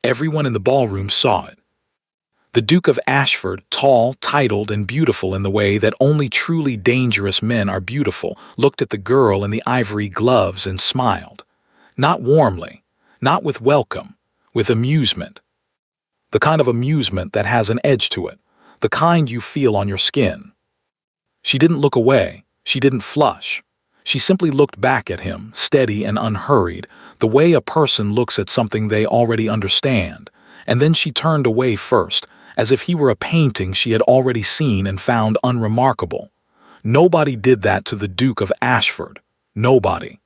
Everyone in the ballroom saw it. The Duke of Ashford, tall, titled, and beautiful in the way that only truly dangerous men are beautiful, looked at the girl in the ivory gloves and smiled. Not warmly, not with welcome, with amusement. The kind of amusement that has an edge to it, the kind you feel on your skin. She didn't look away, she didn't flush. She simply looked back at him, steady and unhurried, the way a person looks at something they already understand, and then she turned away first, as if he were a painting she had already seen and found unremarkable. Nobody did that to the Duke of Ashford. Nobody.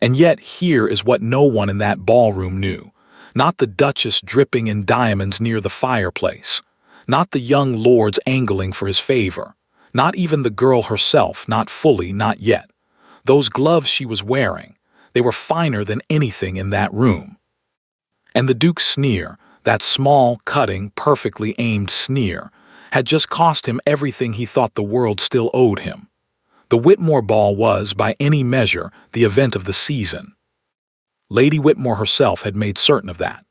And yet here is what no one in that ballroom knew. Not the Duchess dripping in diamonds near the fireplace. Not the young lords angling for his favor. Not even the girl herself, not fully, not yet. Those gloves she was wearing, they were finer than anything in that room. And the Duke's sneer, that small, cutting, perfectly aimed sneer, had just cost him everything he thought the world still owed him. The Whitmore ball was, by any measure, the event of the season. Lady Whitmore herself had made certain of that.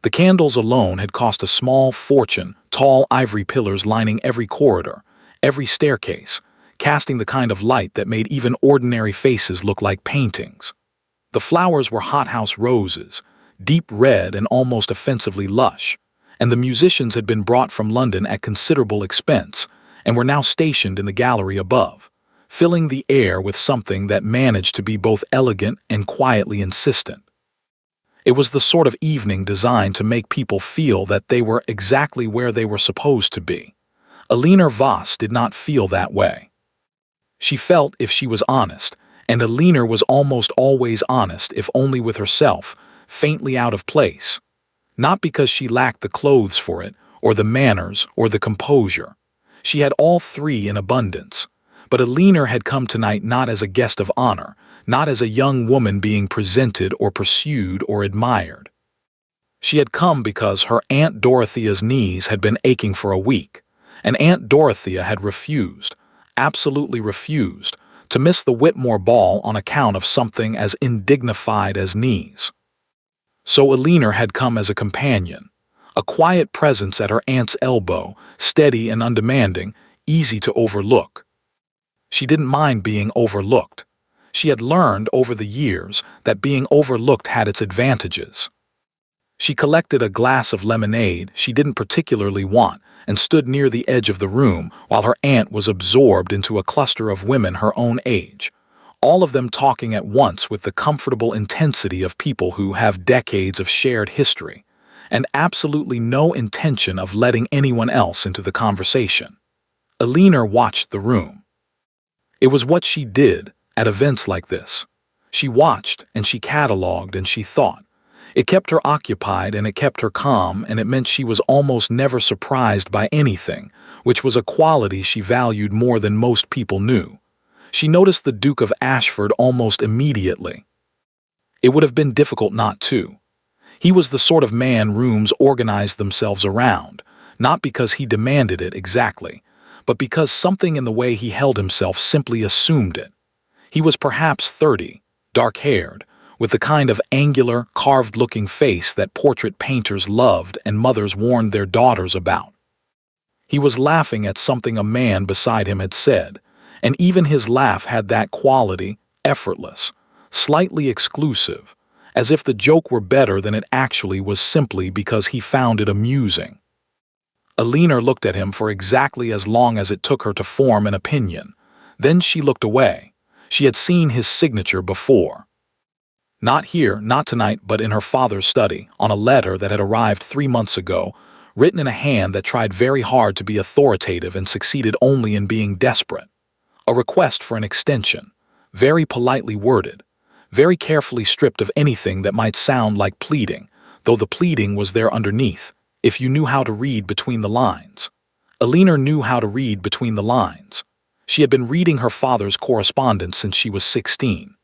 The candles alone had cost a small fortune, tall ivory pillars lining every corridor, every staircase, casting the kind of light that made even ordinary faces look like paintings. The flowers were hothouse roses, deep red and almost offensively lush, and the musicians had been brought from London at considerable expense and were now stationed in the gallery above, filling the air with something that managed to be both elegant and quietly insistent. It was the sort of evening designed to make people feel that they were exactly where they were supposed to be. Alina Voss did not feel that way. She felt, if she was honest, and Alina was almost always honest if only with herself, faintly out of place. Not because she lacked the clothes for it, or the manners, or the composure. She had all three in abundance. But Alina had come tonight not as a guest of honor, not as a young woman being presented or pursued or admired. She had come because her Aunt Dorothea's knees had been aching for a week, and Aunt Dorothea had refused, absolutely refused, to miss the Whitmore ball on account of something as indignified as knees. So Alina had come as a companion, a quiet presence at her aunt's elbow, steady and undemanding, easy to overlook. She didn't mind being overlooked. She had learned over the years that being overlooked had its advantages. She collected a glass of lemonade she didn't particularly want and stood near the edge of the room while her aunt was absorbed into a cluster of women her own age, all of them talking at once with the comfortable intensity of people who have decades of shared history, and absolutely no intention of letting anyone else into the conversation. Alina watched the room. It was what she did at events like this. She watched, and she catalogued, and she thought. It kept her occupied, and it kept her calm, and it meant she was almost never surprised by anything, which was a quality she valued more than most people knew. She noticed the Duke of Ashford almost immediately. It would have been difficult not to. He was the sort of man rooms organized themselves around, not because he demanded it exactly, but because something in the way he held himself simply assumed it. He was perhaps 30, dark-haired, with the kind of angular, carved-looking face that portrait painters loved and mothers warned their daughters about. He was laughing at something a man beside him had said, and even his laugh had that quality, effortless, slightly exclusive, as if the joke were better than it actually was simply because he found it amusing. Alina looked at him for exactly as long as it took her to form an opinion. Then she looked away. She had seen his signature before. Not here, not tonight, but in her father's study, on a letter that had arrived 3 months ago, written in a hand that tried very hard to be authoritative and succeeded only in being desperate. A request for an extension, very politely worded, very carefully stripped of anything that might sound like pleading, though the pleading was there underneath, if you knew how to read between the lines. Alina knew how to read between the lines. She had been reading her father's correspondence since she was 16.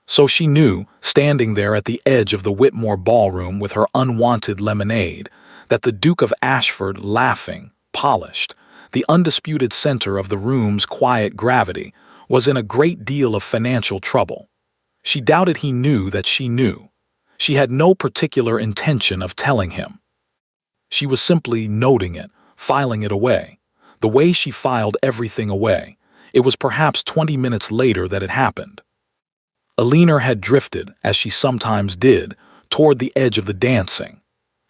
So she knew, standing there at the edge of the Whitmore ballroom with her unwanted lemonade, that the Duke of Ashford, laughing, polished, the undisputed center of the room's quiet gravity, was in a great deal of financial trouble. She doubted he knew that she knew. She had no particular intention of telling him. She was simply noting it, filing it away. The way she filed everything away. It was perhaps 20 minutes later that it happened. Alina had drifted, as she sometimes did, toward the edge of the dancing.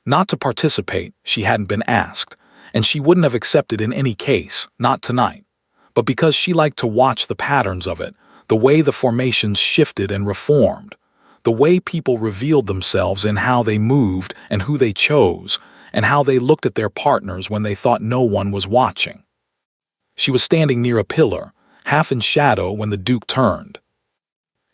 Not to participate, she hadn't been asked, and she wouldn't have accepted in any case, not tonight. But because she liked to watch the patterns of it, the way the formations shifted and reformed, the way people revealed themselves in how they moved and who they chose, and how they looked at their partners when they thought no one was watching. She was standing near a pillar, half in shadow when the Duke turned.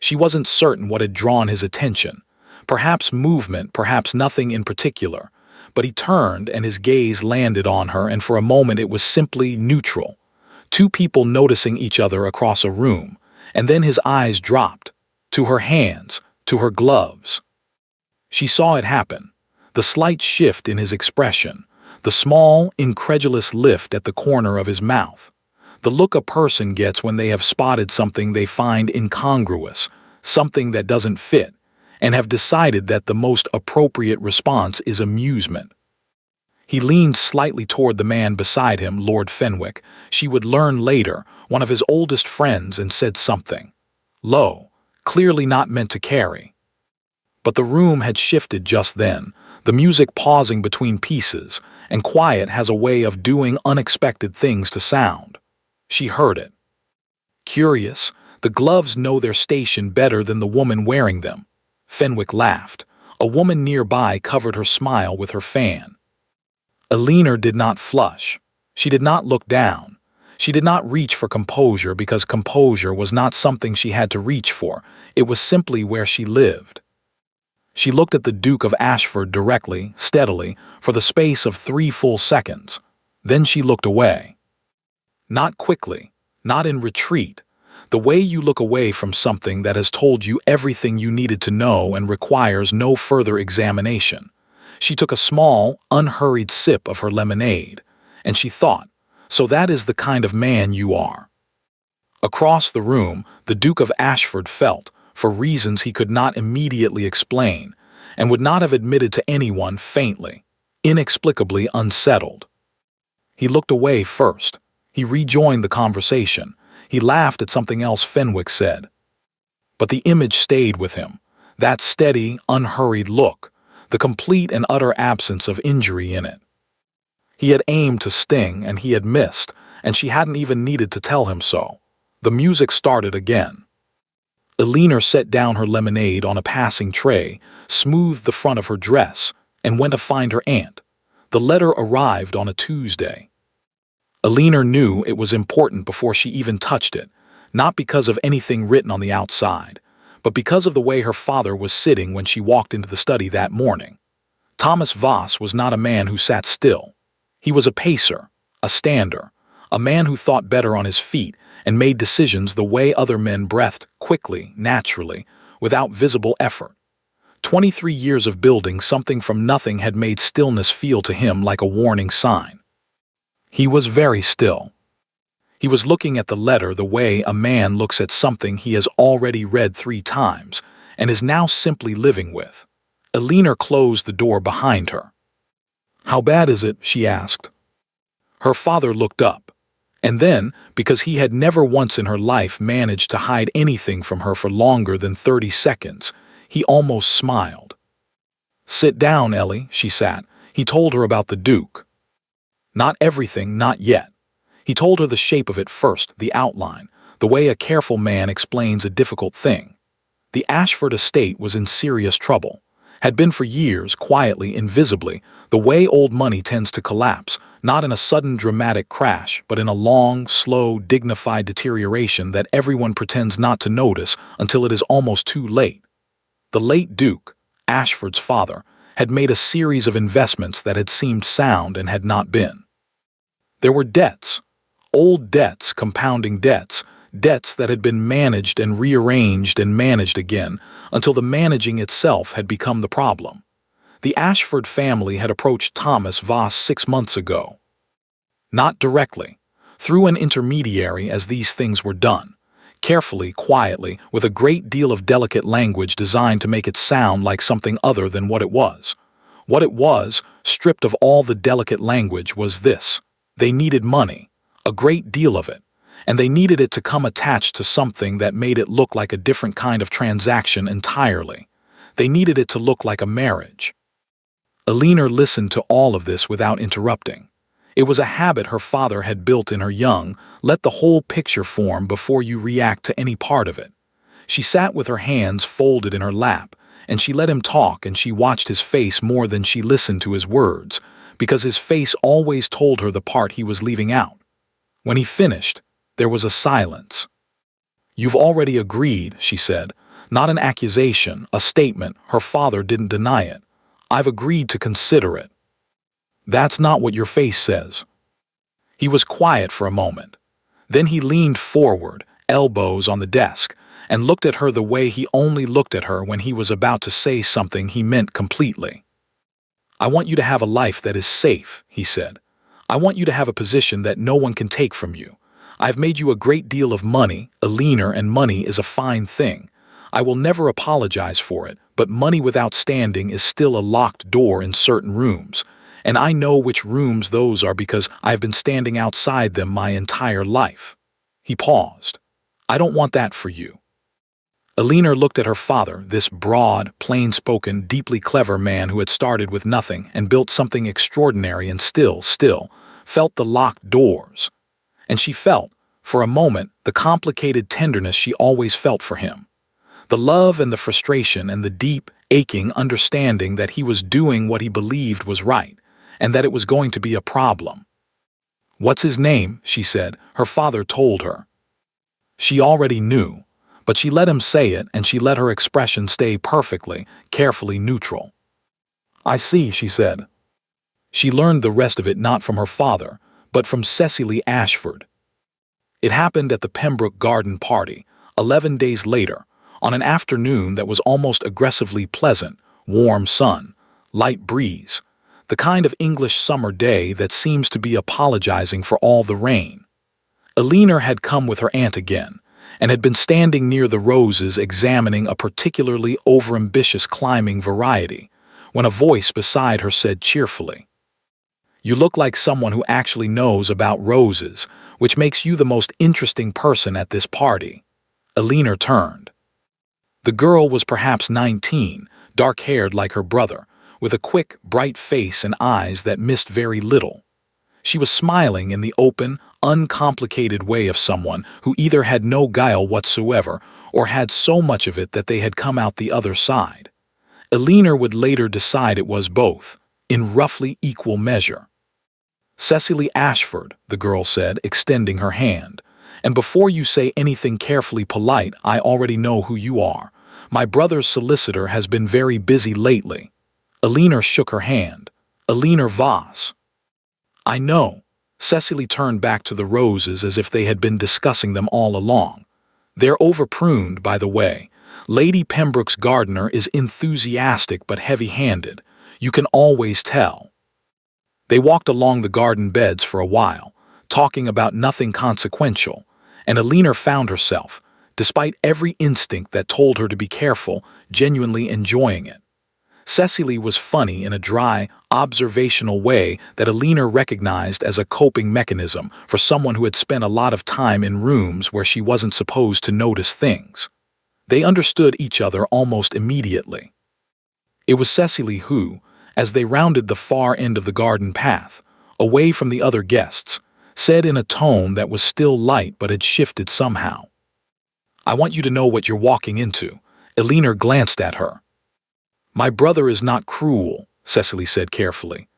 She wasn't certain what had drawn his attention, perhaps movement, perhaps nothing in particular, but he turned and his gaze landed on her, and for a moment it was simply neutral. Two people noticing each other across a room, and then his eyes dropped, to her hands, to her gloves. She saw it happen, the slight shift in his expression, the small, incredulous lift at the corner of his mouth, the look a person gets when they have spotted something they find incongruous, something that doesn't fit, and have decided that the most appropriate response is amusement. He leaned slightly toward the man beside him, Lord Fenwick, she would learn later, one of his oldest friends, and said something low, clearly not meant to carry. But the room had shifted just then, the music pausing between pieces, and quiet has a way of doing unexpected things to sound. She heard it. Curious, the gloves know their station better than the woman wearing them. Fenwick laughed. A woman nearby covered her smile with her fan. Alina did not flush. She did not look down. She did not reach for composure, because composure was not something she had to reach for. It was simply where she lived. She looked at the Duke of Ashford directly, steadily, for the space of 3 full seconds. Then she looked away. Not quickly, not in retreat. The way you look away from something that has told you everything you needed to know and requires no further examination. She took a small, unhurried sip of her lemonade, and she thought, so that is the kind of man you are. Across the room, the Duke of Ashford felt, for reasons he could not immediately explain, and would not have admitted to anyone, faintly, inexplicably unsettled. He looked away first. He rejoined the conversation. He laughed at something else Fenwick said. But the image stayed with him, that steady, unhurried look, the complete and utter absence of injury in it. He had aimed to sting, and he had missed, and she hadn't even needed to tell him so. The music started again. Alina set down her lemonade on a passing tray, smoothed the front of her dress, and went to find her aunt. The letter arrived on a Tuesday. Alina knew it was important before she even touched it, not because of anything written on the outside, but because of the way her father was sitting when she walked into the study that morning. Thomas Voss was not a man who sat still. He was a pacer, a stander, a man who thought better on his feet and made decisions the way other men breathed, quickly, naturally, without visible effort. 23 years of building something from nothing had made stillness feel to him like a warning sign. He was very still. He was looking at the letter the way a man looks at something he has already read 3 times and is now simply living with. Alina closed the door behind her. "How bad is it?" she asked. Her father looked up, and then, because he had never once in her life managed to hide anything from her for longer than 30 seconds, he almost smiled. "Sit down, Ellie," she sat. He told her about the Duke. Not everything, not yet. He told her the shape of it first, the outline, the way a careful man explains a difficult thing. The Ashford estate was in serious trouble, had been for years, quietly, invisibly, the way old money tends to collapse, not in a sudden dramatic crash, but in a long, slow, dignified deterioration that everyone pretends not to notice until it is almost too late. The late Duke, Ashford's father, had made a series of investments that had seemed sound and had not been. There were debts, old debts compounding debts, debts that had been managed and rearranged and managed again until the managing itself had become the problem. The Ashford family had approached Thomas Voss 6 months ago. Not directly, through an intermediary as these things were done, carefully, quietly, with a great deal of delicate language designed to make it sound like something other than what it was. What it was, stripped of all the delicate language, was this. They needed money, a great deal of it, and they needed it to come attached to something that made it look like a different kind of transaction entirely. They needed it to look like a marriage. Elinor listened to all of this without interrupting. It was a habit her father had built in her young, let the whole picture form before you react to any part of it. She sat with her hands folded in her lap, and she let him talk, and she watched his face more than she listened to his words, because his face always told her the part he was leaving out. When he finished, there was a silence. "You've already agreed," she said. Not an accusation, a statement. Her father didn't deny it. "I've agreed to consider it." "That's not what your face says." He was quiet for a moment. Then he leaned forward, elbows on the desk, and looked at her the way he only looked at her when he was about to say something he meant completely. "I want you to have a life that is safe," he said. "I want you to have a position that no one can take from you. I've made you a great deal of money, Elinor, and money is a fine thing. I will never apologize for it, but money without standing is still a locked door in certain rooms, and I know which rooms those are because I've been standing outside them my entire life." He paused. "I don't want that for you." Elinor looked at her father, this broad, plain-spoken, deeply clever man who had started with nothing and built something extraordinary and still, felt the locked doors. And she felt, for a moment, the complicated tenderness she always felt for him. The love and the frustration and the deep, aching understanding that he was doing what he believed was right, and that it was going to be a problem. "What's his name?" she said. Her father told her. She already knew, but she let him say it, and she let her expression stay perfectly, carefully neutral. "I see," she said. She learned the rest of it not from her father, but from Cecily Ashford. It happened at the Pembroke Garden party, 11 days later, on an afternoon that was almost aggressively pleasant, warm sun, light breeze, the kind of English summer day that seems to be apologizing for all the rain. Elinor had come with her aunt again, and had been standing near the roses examining a particularly overambitious climbing variety, when a voice beside her said cheerfully, "You look like someone who actually knows about roses, which makes you the most interesting person at this party." Elinor turned. The girl was perhaps 19, dark-haired like her brother, with a quick, bright face and eyes that missed very little. She was smiling in the open, uncomplicated way of someone who either had no guile whatsoever or had so much of it that they had come out the other side. Elinor would later decide it was both, in roughly equal measure. "Cecily Ashford," the girl said, extending her hand. "And before you say anything carefully polite, I already know who you are. My brother's solicitor has been very busy lately." Elinor shook her hand. "Elinor Voss." "I know." Cecily turned back to the roses as if they had been discussing them all along. "They're overpruned, by the way. Lady Pembroke's gardener is enthusiastic but heavy-handed. You can always tell." They walked along the garden beds for a while, talking about nothing consequential, and Elinor found herself, despite every instinct that told her to be careful, genuinely enjoying it. Cecily was funny in a dry, observational way that Elinor recognized as a coping mechanism for someone who had spent a lot of time in rooms where she wasn't supposed to notice things. They understood each other almost immediately. It was Cecily who, as they rounded the far end of the garden path, away from the other guests, said in a tone that was still light but had shifted somehow, "I want you to know what you're walking into." Elinor glanced at her. "My brother is not cruel," Cecily said carefully.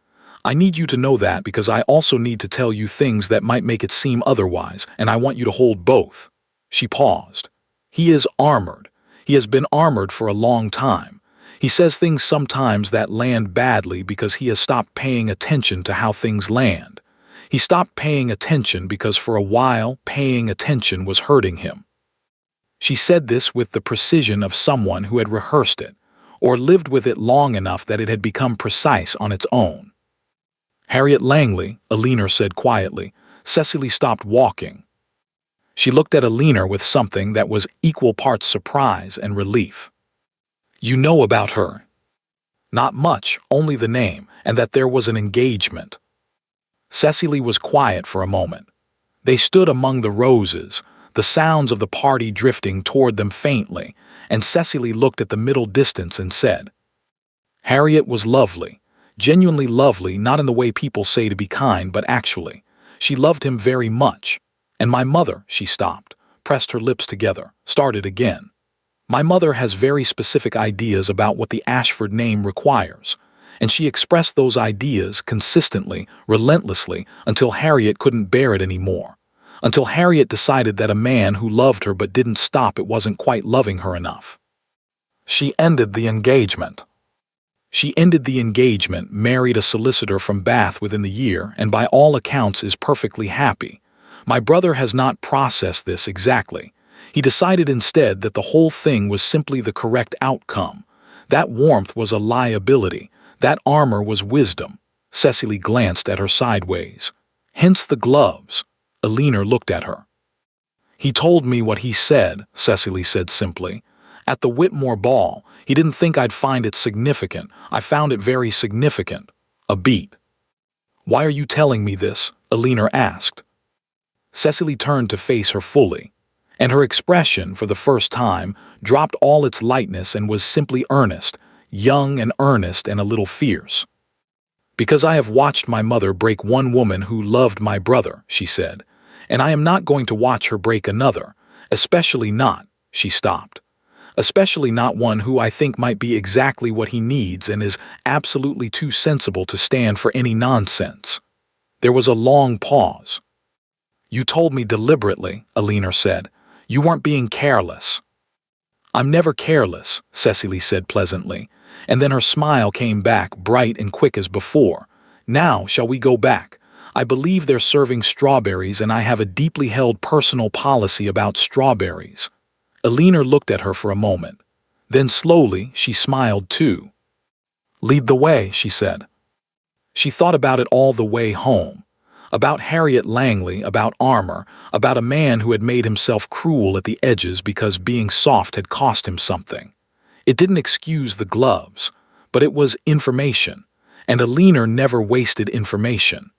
"I need you to know that because I also need to tell you things that might make it seem otherwise, and I want you to hold both." She paused. "He is armored. He has been armored for a long time. He says things sometimes that land badly because he has stopped paying attention to how things land. He stopped paying attention because for a while paying attention was hurting him." She said this with the precision of someone who had rehearsed it, or lived with it long enough that it had become precise on its own. "Harriet Langley," Elinor said quietly. Cecily stopped walking. She looked at Alina with something that was equal parts surprise and relief. "You know about her?" "Not much, only the name, and that there was an engagement." Cecily was quiet for a moment. They stood among the roses, the sounds of the party drifting toward them faintly, and Cecily looked at the middle distance and said, "Harriet was lovely, genuinely lovely, not in the way people say to be kind, but actually. She loved him very much. And my mother," she stopped, pressed her lips together, started again. "My mother has very specific ideas about what the Ashford name requires, and she expressed those ideas consistently, relentlessly, until Harriet couldn't bear it anymore. Until Harriet decided that a man who loved her but didn't stop it wasn't quite loving her enough. She ended the engagement. Married a solicitor from Bath within the year, and by all accounts is perfectly happy. My brother has not processed this exactly. He decided instead that the whole thing was simply the correct outcome. That warmth was a liability. That armor was wisdom." Cecily glanced at her sideways. "Hence the gloves." Alina looked at her. "He told me what he said," Cecily said simply. "At the Whitmore ball, he didn't think I'd find it significant. I found it very significant. A beat." "Why are you telling me this?" Alina asked. Cecily turned to face her fully, and her expression, for the first time, dropped all its lightness and was simply earnest, young and earnest and a little fierce. "Because I have watched my mother break one woman who loved my brother," she said, "and I am not going to watch her break another, especially not," she stopped, "especially not one who I think might be exactly what he needs and is absolutely too sensible to stand for any nonsense." There was a long pause. "You told me deliberately," Alina said. "You weren't being careless." "I'm never careless," Cecily said pleasantly, and then her smile came back bright and quick as before. "Now, shall we go back? I believe they're serving strawberries, and I have a deeply held personal policy about strawberries." Alina looked at her for a moment. Then slowly she smiled too. "Lead the way," she said. She thought about it all the way home. About Harriet Langley, about armor, about a man who had made himself cruel at the edges because being soft had cost him something. It didn't excuse the gloves, but it was information, and Alina never wasted information.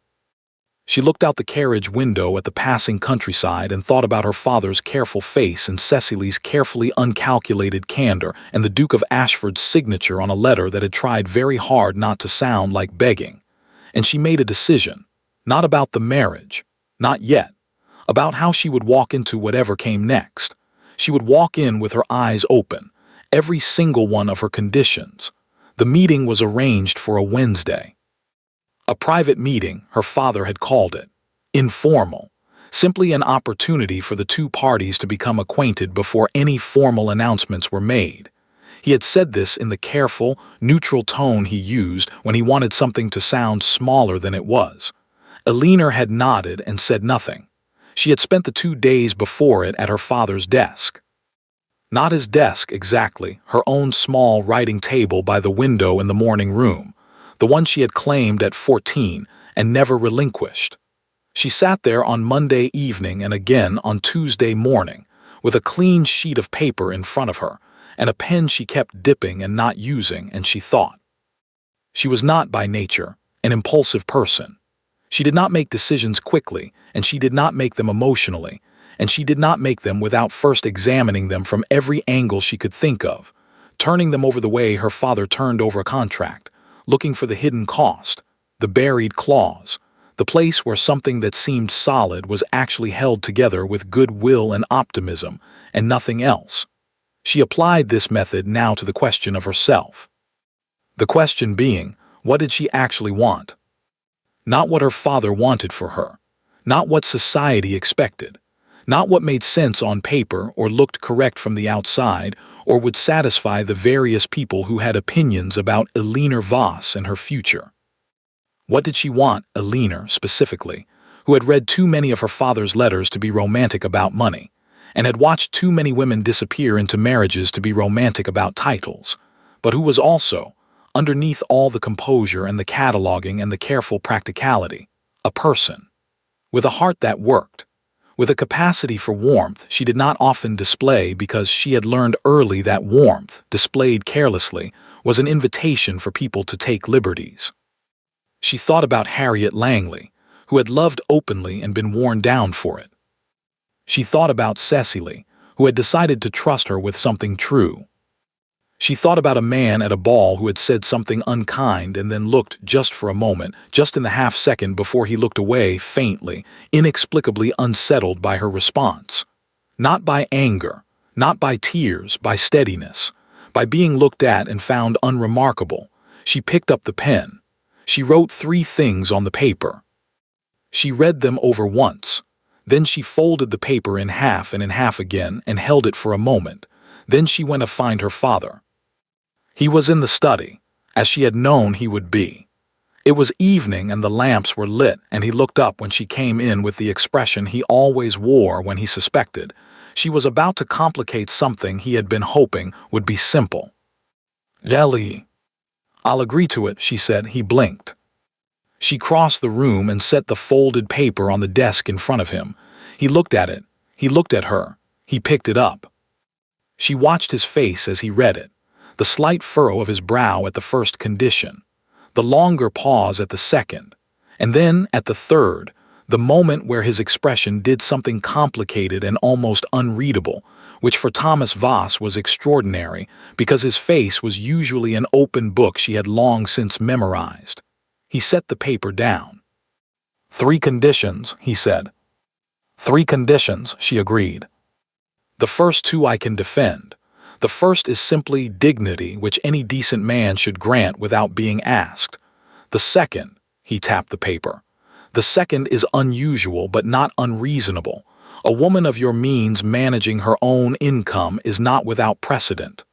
She looked out the carriage window at the passing countryside and thought about her father's careful face and Cecily's carefully uncalculated candor and the Duke of Ashford's signature on a letter that had tried very hard not to sound like begging. And she made a decision. Not about the marriage. Not yet. About how she would walk into whatever came next. She would walk in with her eyes open. Every single one of her conditions. The meeting was arranged for a Wednesday. A private meeting, her father had called it. Informal. Simply an opportunity for the two parties to become acquainted before any formal announcements were made. He had said this in the careful, neutral tone he used when he wanted something to sound smaller than it was. Alina had nodded and said nothing. She had spent the 2 days before it at her father's desk. Not his desk exactly, her own small writing table by the window in the morning room, the one she had claimed at 14 and never relinquished. She sat there on Monday evening and again on Tuesday morning, with a clean sheet of paper in front of her, and a pen she kept dipping and not using, and she thought. She was not by nature an impulsive person. She did not make decisions quickly, and she did not make them emotionally, and she did not make them without first examining them from every angle she could think of, turning them over the way her father turned over a contract, looking for the hidden cost, the buried clause, the place where something that seemed solid was actually held together with goodwill and optimism, and nothing else. She applied this method now to the question of herself. The question being, what did she actually want? Not what her father wanted for her, not what society expected, not what made sense on paper or looked correct from the outside or would satisfy the various people who had opinions about Alina Voss and her future. What did she want, Alina specifically, who had read too many of her father's letters to be romantic about money, and had watched too many women disappear into marriages to be romantic about titles, but who was also, underneath all the composure and the cataloging and the careful practicality, a person, with a heart that worked, With a capacity for warmth she did not often display because she had learned early that warmth, displayed carelessly, was an invitation for people to take liberties. She thought about Harriet Langley, who had loved openly and been worn down for it. She thought about Cecily, who had decided to trust her with something true. She thought about a man at a ball who had said something unkind and then looked just for a moment, just in the half-second before he looked away faintly, inexplicably unsettled by her response. Not by anger, not by tears, by steadiness, by being looked at and found unremarkable. She picked up the pen. She wrote 3 things on the paper. She read them over once. Then she folded the paper in half and in half again and held it for a moment. Then she went to find her father. He was in the study, as she had known he would be. It was evening and the lamps were lit, and he looked up when she came in with the expression he always wore when he suspected she was about to complicate something he had been hoping would be simple. "Ellie." "I'll agree to it," she said. He blinked. She crossed the room and set the folded paper on the desk in front of him. He looked at it. He looked at her. He picked it up. She watched his face as he read it, the slight furrow of his brow at the first condition, the longer pause at the second, and then at the third, the moment where his expression did something complicated and almost unreadable, which for Thomas Voss was extraordinary because his face was usually an open book she had long since memorized. He set the paper down. "3 conditions," he said. "3 conditions," she agreed. "The first 2 I can defend. The first is simply dignity, which any decent man should grant without being asked. The second," he tapped the paper, "the second is unusual but not unreasonable. A woman of your means managing her own income is not without precedent."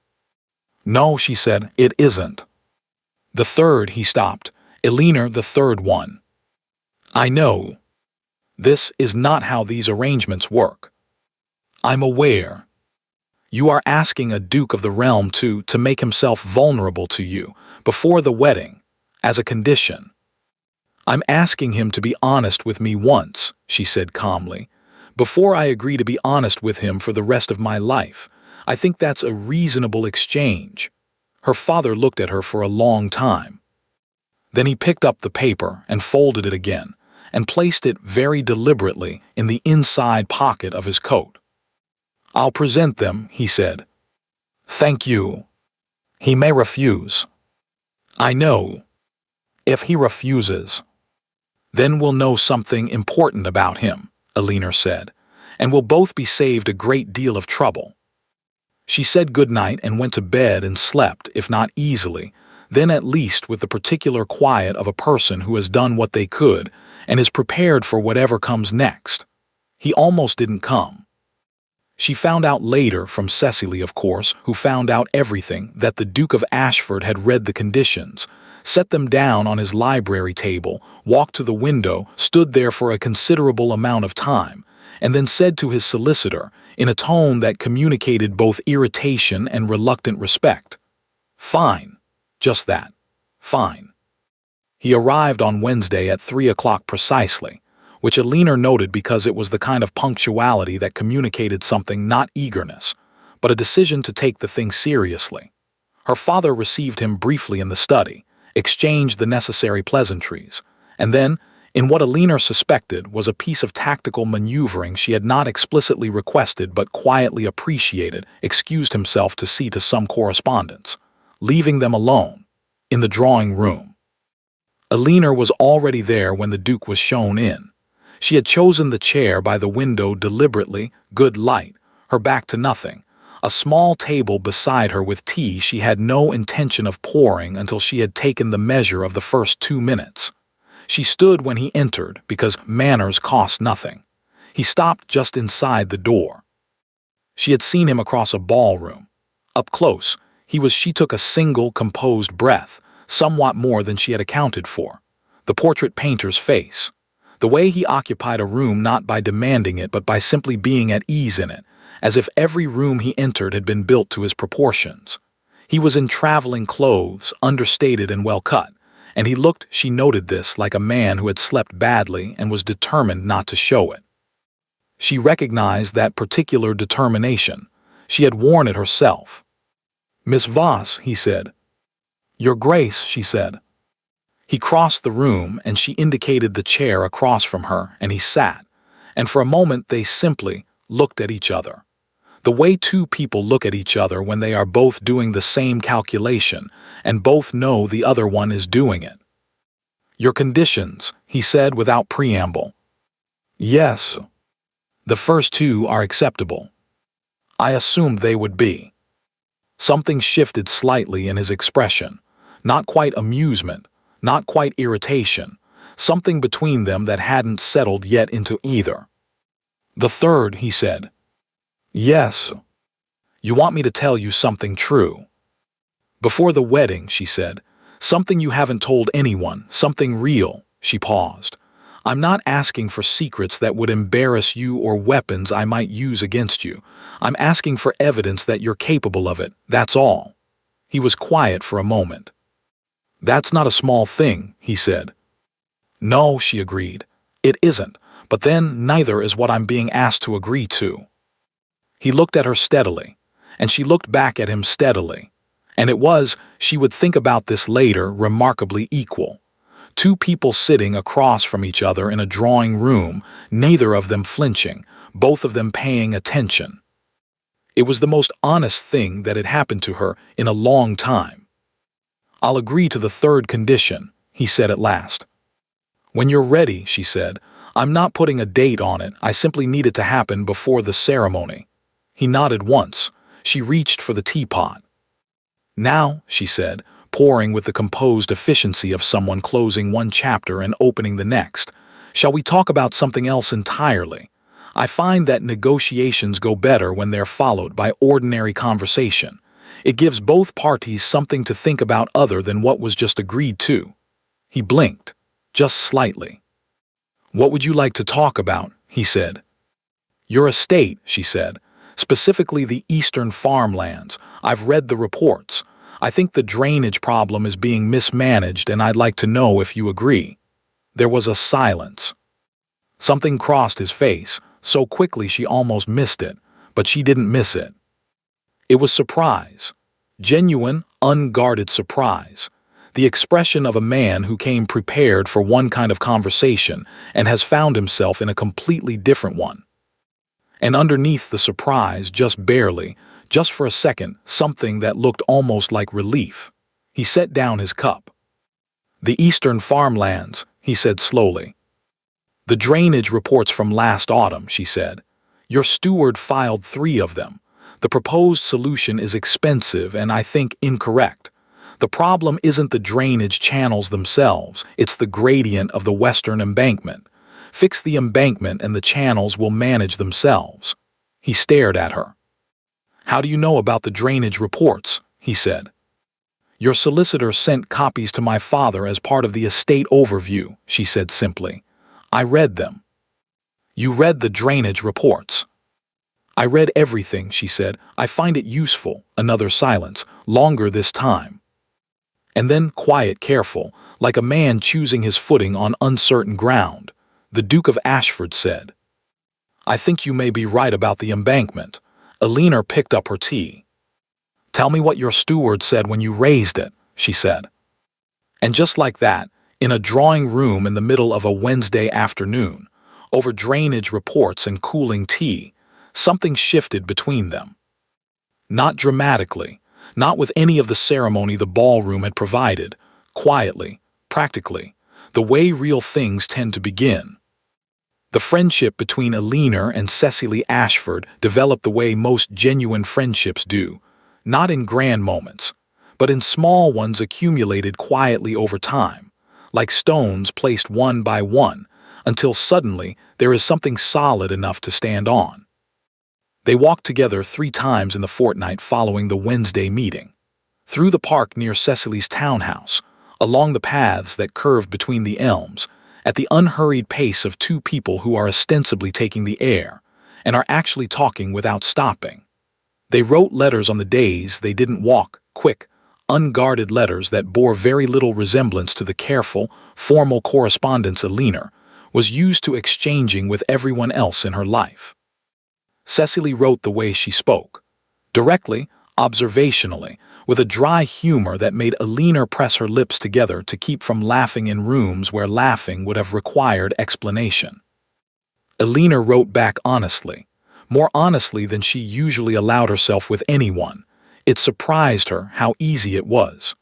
"No," she said, "it isn't." "The third," he stopped, "Eleanor, the third one. I know. This is not how these arrangements work. I'm aware. You are asking a Duke of the Realm to make himself vulnerable to you, before the wedding, as a condition. I'm asking him to be honest with me once," she said calmly, "before I agree to be honest with him for the rest of my life. I think that's a reasonable exchange." Her father looked at her for a long time. Then he picked up the paper and folded it again, and placed it very deliberately in the inside pocket of his coat. "I'll present them," he said. "Thank you. He may refuse." "I know. If he refuses, then we'll know something important about him," Eleanor said, "and we'll both be saved a great deal of trouble." She said good night and went to bed and slept, if not easily, then at least with the particular quiet of a person who has done what they could and is prepared for whatever comes next. He almost didn't come. She found out later from Cecily, of course, who found out everything, that the Duke of Ashford had read the conditions, set them down on his library table, walked to the window, stood there for a considerable amount of time, and then said to his solicitor, in a tone that communicated both irritation and reluctant respect, "Fine. Just that. Fine." He arrived on Wednesday at 3 o'clock precisely, which Eleanor noted because it was the kind of punctuality that communicated something, not eagerness, but a decision to take the thing seriously. Her father received him briefly in the study, exchanged the necessary pleasantries, and then, in what Eleanor suspected was a piece of tactical maneuvering she had not explicitly requested but quietly appreciated, excused himself to see to some correspondence, leaving them alone, in the drawing room. Eleanor was already there when the Duke was shown in. She had chosen the chair by the window deliberately, good light, her back to nothing, a small table beside her with tea she had no intention of pouring until she had taken the measure of the first 2 minutes. She stood when he entered because manners cost nothing. He stopped just inside the door. She had seen him across a ballroom. Up close, she took a single composed breath, somewhat more than she had accounted for. The portrait painter's face. The way he occupied a room not by demanding it but by simply being at ease in it, as if every room he entered had been built to his proportions. He was in traveling clothes, understated and well cut, and he looked, she noted this, like a man who had slept badly and was determined not to show it. She recognized that particular determination. She had worn it herself. "Miss Voss," he said. "Your Grace," she said. He crossed the room and she indicated the chair across from her, and he sat, and for a moment they simply looked at each other. The way two people look at each other when they are both doing the same calculation and both know the other one is doing it. "Your conditions," he said without preamble. "Yes. The first two are acceptable. I assumed they would be." Something shifted slightly in his expression. Not quite amusement, not quite irritation, something between them that hadn't settled yet into either. "The third," he said. "Yes. You want me to tell you something true." "Before the wedding," she said. "Something you haven't told anyone, something real." She paused. "I'm not asking for secrets that would embarrass you or weapons I might use against you. I'm asking for evidence that you're capable of it, that's all." He was quiet for a moment. "That's not a small thing," he said. "No," she agreed. "It isn't, but then neither is what I'm being asked to agree to." He looked at her steadily, and she looked back at him steadily. And it was, she would think about this later, remarkably equal. Two people sitting across from each other in a drawing room, neither of them flinching, both of them paying attention. It was the most honest thing that had happened to her in a long time. "I'll agree to the third condition," he said at last. "When you're ready," she said. "I'm not putting a date on it, I simply need it to happen before the ceremony." He nodded once. She reached for the teapot. "Now," she said, pouring with the composed efficiency of someone closing one chapter and opening the next, "shall we talk about something else entirely? I find that negotiations go better when they're followed by ordinary conversation. It gives both parties something to think about other than what was just agreed to." He blinked, just slightly. "What would you like to talk about?" he said. "Your estate," she said. "Specifically the eastern farmlands. I've read the reports. I think the drainage problem is being mismanaged, and I'd like to know if you agree." There was a silence. Something crossed his face, so quickly she almost missed it, but she didn't miss it. It was surprise. Genuine, unguarded surprise. The expression of a man who came prepared for one kind of conversation and has found himself in a completely different one. And underneath the surprise, just barely, just for a second, something that looked almost like relief. He set down his cup. "The eastern farmlands," he said slowly. "The drainage reports from last autumn," she said. "Your steward filed 3 of them. The proposed solution is expensive and I think incorrect. The problem isn't the drainage channels themselves, it's the gradient of the western embankment. Fix the embankment and the channels will manage themselves." He stared at her. "How do you know about the drainage reports?" he said. "Your solicitor sent copies to my father as part of the estate overview," she said simply. "I read them." "You read the drainage reports?" "I read everything," she said. "I find it useful." Another silence, longer this time. And then quiet, careful, like a man choosing his footing on uncertain ground. The Duke of Ashford said, "I think you may be right about the embankment." Elinor picked up her tea. "Tell me what your steward said when you raised it," she said. And just like that, in a drawing room in the middle of a Wednesday afternoon, over drainage reports and cooling tea, something shifted between them. Not dramatically, not with any of the ceremony the ballroom had provided, quietly, practically, the way real things tend to begin. The friendship between Elinor and Cecily Ashford developed the way most genuine friendships do, not in grand moments, but in small ones accumulated quietly over time, like stones placed one by one, until suddenly there is something solid enough to stand on. They walked together 3 times in the fortnight following the Wednesday meeting. Through the park near Cecily's townhouse, along the paths that curved between the elms, at the unhurried pace of 2 people who are ostensibly taking the air, and are actually talking without stopping. They wrote letters on the days they didn't walk, quick, unguarded letters that bore very little resemblance to the careful, formal correspondence Elinor, was used to exchanging with everyone else in her life. Cecily wrote the way she spoke. Directly, observationally, with a dry humor that made Alina press her lips together to keep from laughing in rooms where laughing would have required explanation. Alina wrote back honestly, more honestly than she usually allowed herself with anyone. It surprised her how easy it was.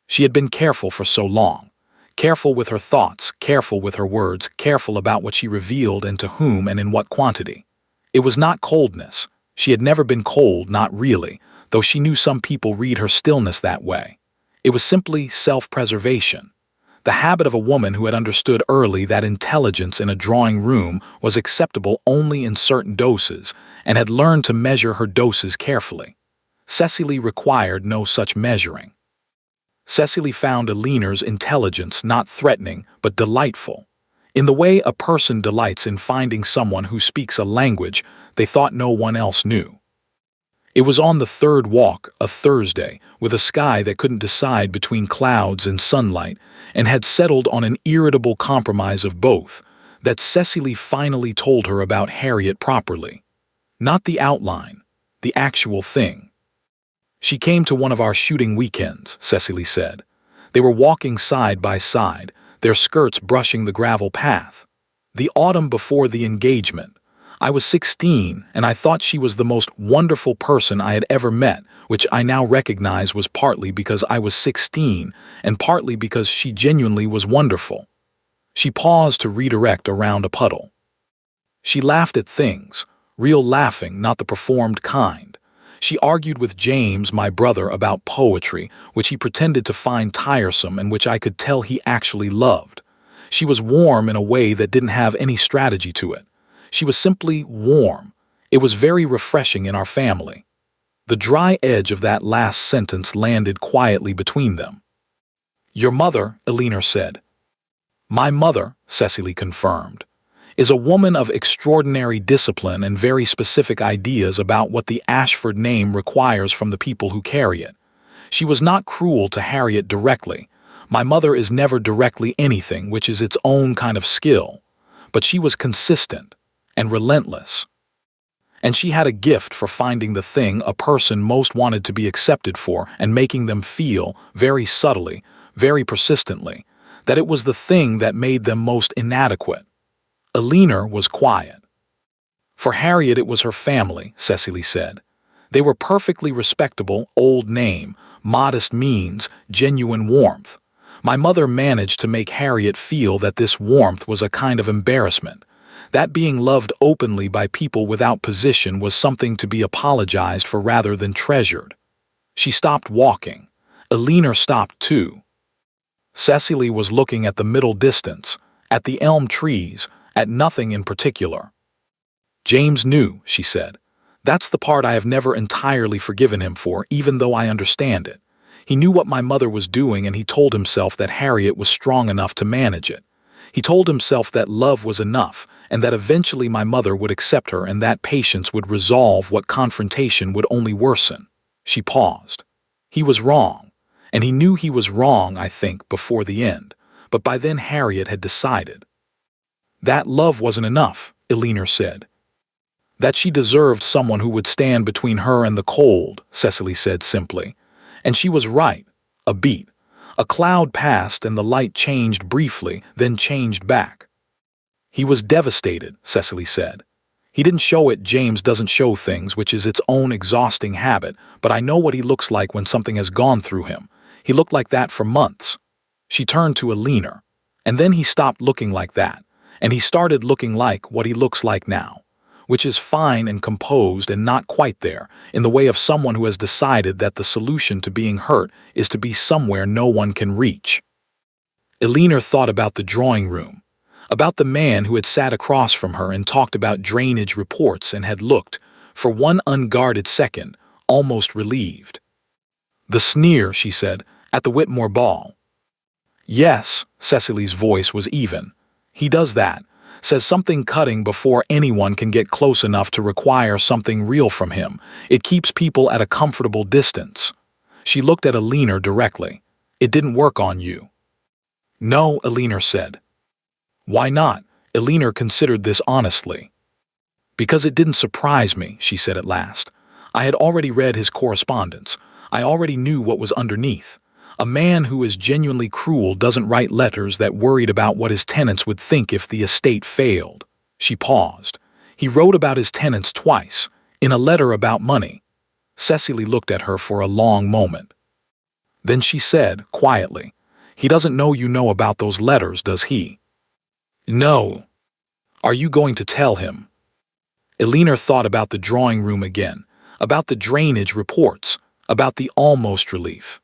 She had been careful for so long. Careful with her thoughts, careful with her words, careful about what she revealed and to whom and in what quantity. It was not coldness. She had never been cold, not really, though she knew some people read her stillness that way. It was simply self-preservation. The habit of a woman who had understood early that intelligence in a drawing room was acceptable only in certain doses and had learned to measure her doses carefully. Cecily required no such measuring. Cecily found Alina's intelligence not threatening but delightful, in the way a person delights in finding someone who speaks a language they thought no one else knew. It was on the third walk, a Thursday, with a sky that couldn't decide between clouds and sunlight, and had settled on an irritable compromise of both, that Cecily finally told her about Harriet properly. Not the outline, the actual thing. She came to one of our shooting weekends, Cecily said. They were walking side by side, their skirts brushing the gravel path. The autumn before the engagement. I was 16, and I thought she was the most wonderful person I had ever met, which I now recognize was partly because I was 16, and partly because she genuinely was wonderful. She paused to redirect around a puddle. She laughed at things, real laughing, not the performed kind. She argued with James, my brother, about poetry, which he pretended to find tiresome and which I could tell he actually loved. She was warm in a way that didn't have any strategy to it. She was simply warm. It was very refreshing in our family. The dry edge of that last sentence landed quietly between them. "Your mother," Alina said. "My mother," Cecily confirmed, "is a woman of extraordinary discipline and very specific ideas about what the Ashford name requires from the people who carry it. She was not cruel to Harriet directly. My mother is never directly anything, which is its own kind of skill. But she was consistent and relentless. And she had a gift for finding the thing a person most wanted to be accepted for and making them feel, very subtly, very persistently, that it was the thing that made them most inadequate. Alina was quiet. For Harriet it was her family, Cecily said. They were perfectly respectable, old name, modest means, genuine warmth. My mother managed to make Harriet feel that this warmth was a kind of embarrassment, that being loved openly by people without position was something to be apologized for rather than treasured. She stopped walking. Alina stopped too. Cecily was looking at the middle distance, at the elm trees, at nothing in particular. "James knew," she said. "That's the part I have never entirely forgiven him for, even though I understand it. He knew what my mother was doing, and he told himself that Harriet was strong enough to manage it. He told himself that love was enough, and that eventually my mother would accept her and that patience would resolve what confrontation would only worsen." She paused. "He was wrong, and he knew he was wrong, I think, before the end, but by then Harriet had decided. That love wasn't enough," Alina said. "That she deserved someone who would stand between her and the cold," Cecily said simply. And she was right. A beat. A cloud passed and the light changed briefly, then changed back. "He was devastated," Cecily said. "He didn't show it. James doesn't show things, which is its own exhausting habit, but I know what he looks like when something has gone through him. He looked like that for months." She turned to Alina. "And then he stopped looking like that, and he started looking like what he looks like now, which is fine and composed and not quite there, in the way of someone who has decided that the solution to being hurt is to be somewhere no one can reach." Alina thought about the drawing room, about the man who had sat across from her and talked about drainage reports and had looked, for one unguarded second, almost relieved. "The sneer," she said, "at the Whitmore ball." "Yes," Cecily's voice was even. "He does that. Says something cutting before anyone can get close enough to require something real from him. It keeps people at a comfortable distance." She looked at Alina directly. "It didn't work on you." "No," Alina said. Why not? Elinor considered this honestly. Because it didn't surprise me, she said at last. I had already read his correspondence. I already knew what was underneath. A man who is genuinely cruel doesn't write letters that worried about what his tenants would think if the estate failed. She paused. He wrote about his tenants twice, in a letter about money. Cecily looked at her for a long moment. Then she said, quietly, "He doesn't know you know about those letters, does he?" "No." "Are you going to tell him?" Elinor thought about the drawing room again, about the drainage reports, about the almost relief.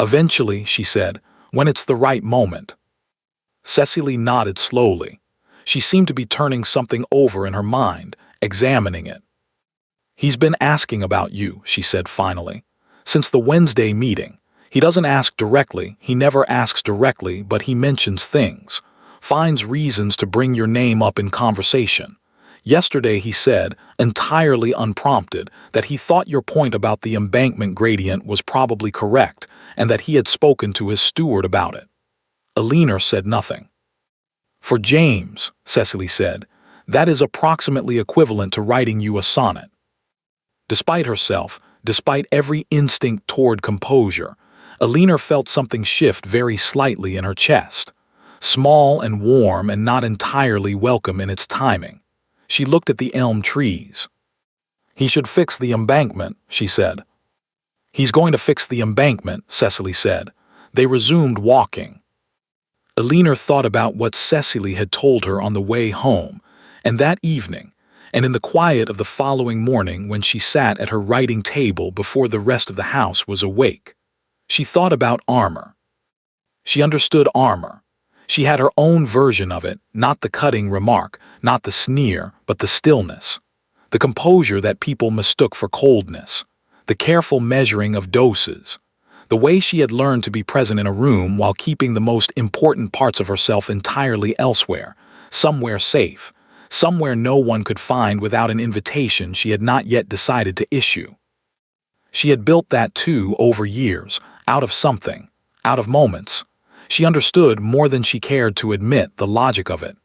"Eventually," she said, "when it's the right moment." Cecily nodded slowly. She seemed to be turning something over in her mind, examining it. "He's been asking about you," she said finally. "Since the Wednesday meeting. He doesn't ask directly, he never asks directly, but he mentions things. Finds reasons to bring your name up in conversation. Yesterday he said, entirely unprompted, that he thought your point about the embankment gradient was probably correct, and that he had spoken to his steward about it." Elinor said nothing. "For James," Cecily said, "that is approximately equivalent to writing you a sonnet." Despite herself, despite every instinct toward composure, Elinor felt something shift very slightly in her chest. Small and warm and not entirely welcome in its timing. She looked at the elm trees. "He should fix the embankment," she said. "He's going to fix the embankment," Cecily said. They resumed walking. Elinor thought about what Cecily had told her on the way home, and that evening, and in the quiet of the following morning when she sat at her writing table before the rest of the house was awake. She thought about armor. She understood armor. She had her own version of it, not the cutting remark, not the sneer, but the stillness. The composure that people mistook for coldness. The careful measuring of doses. The way she had learned to be present in a room while keeping the most important parts of herself entirely elsewhere, somewhere safe, somewhere no one could find without an invitation she had not yet decided to issue. She had built that too over years, out of something, out of moments. She understood more than she cared to admit the logic of it.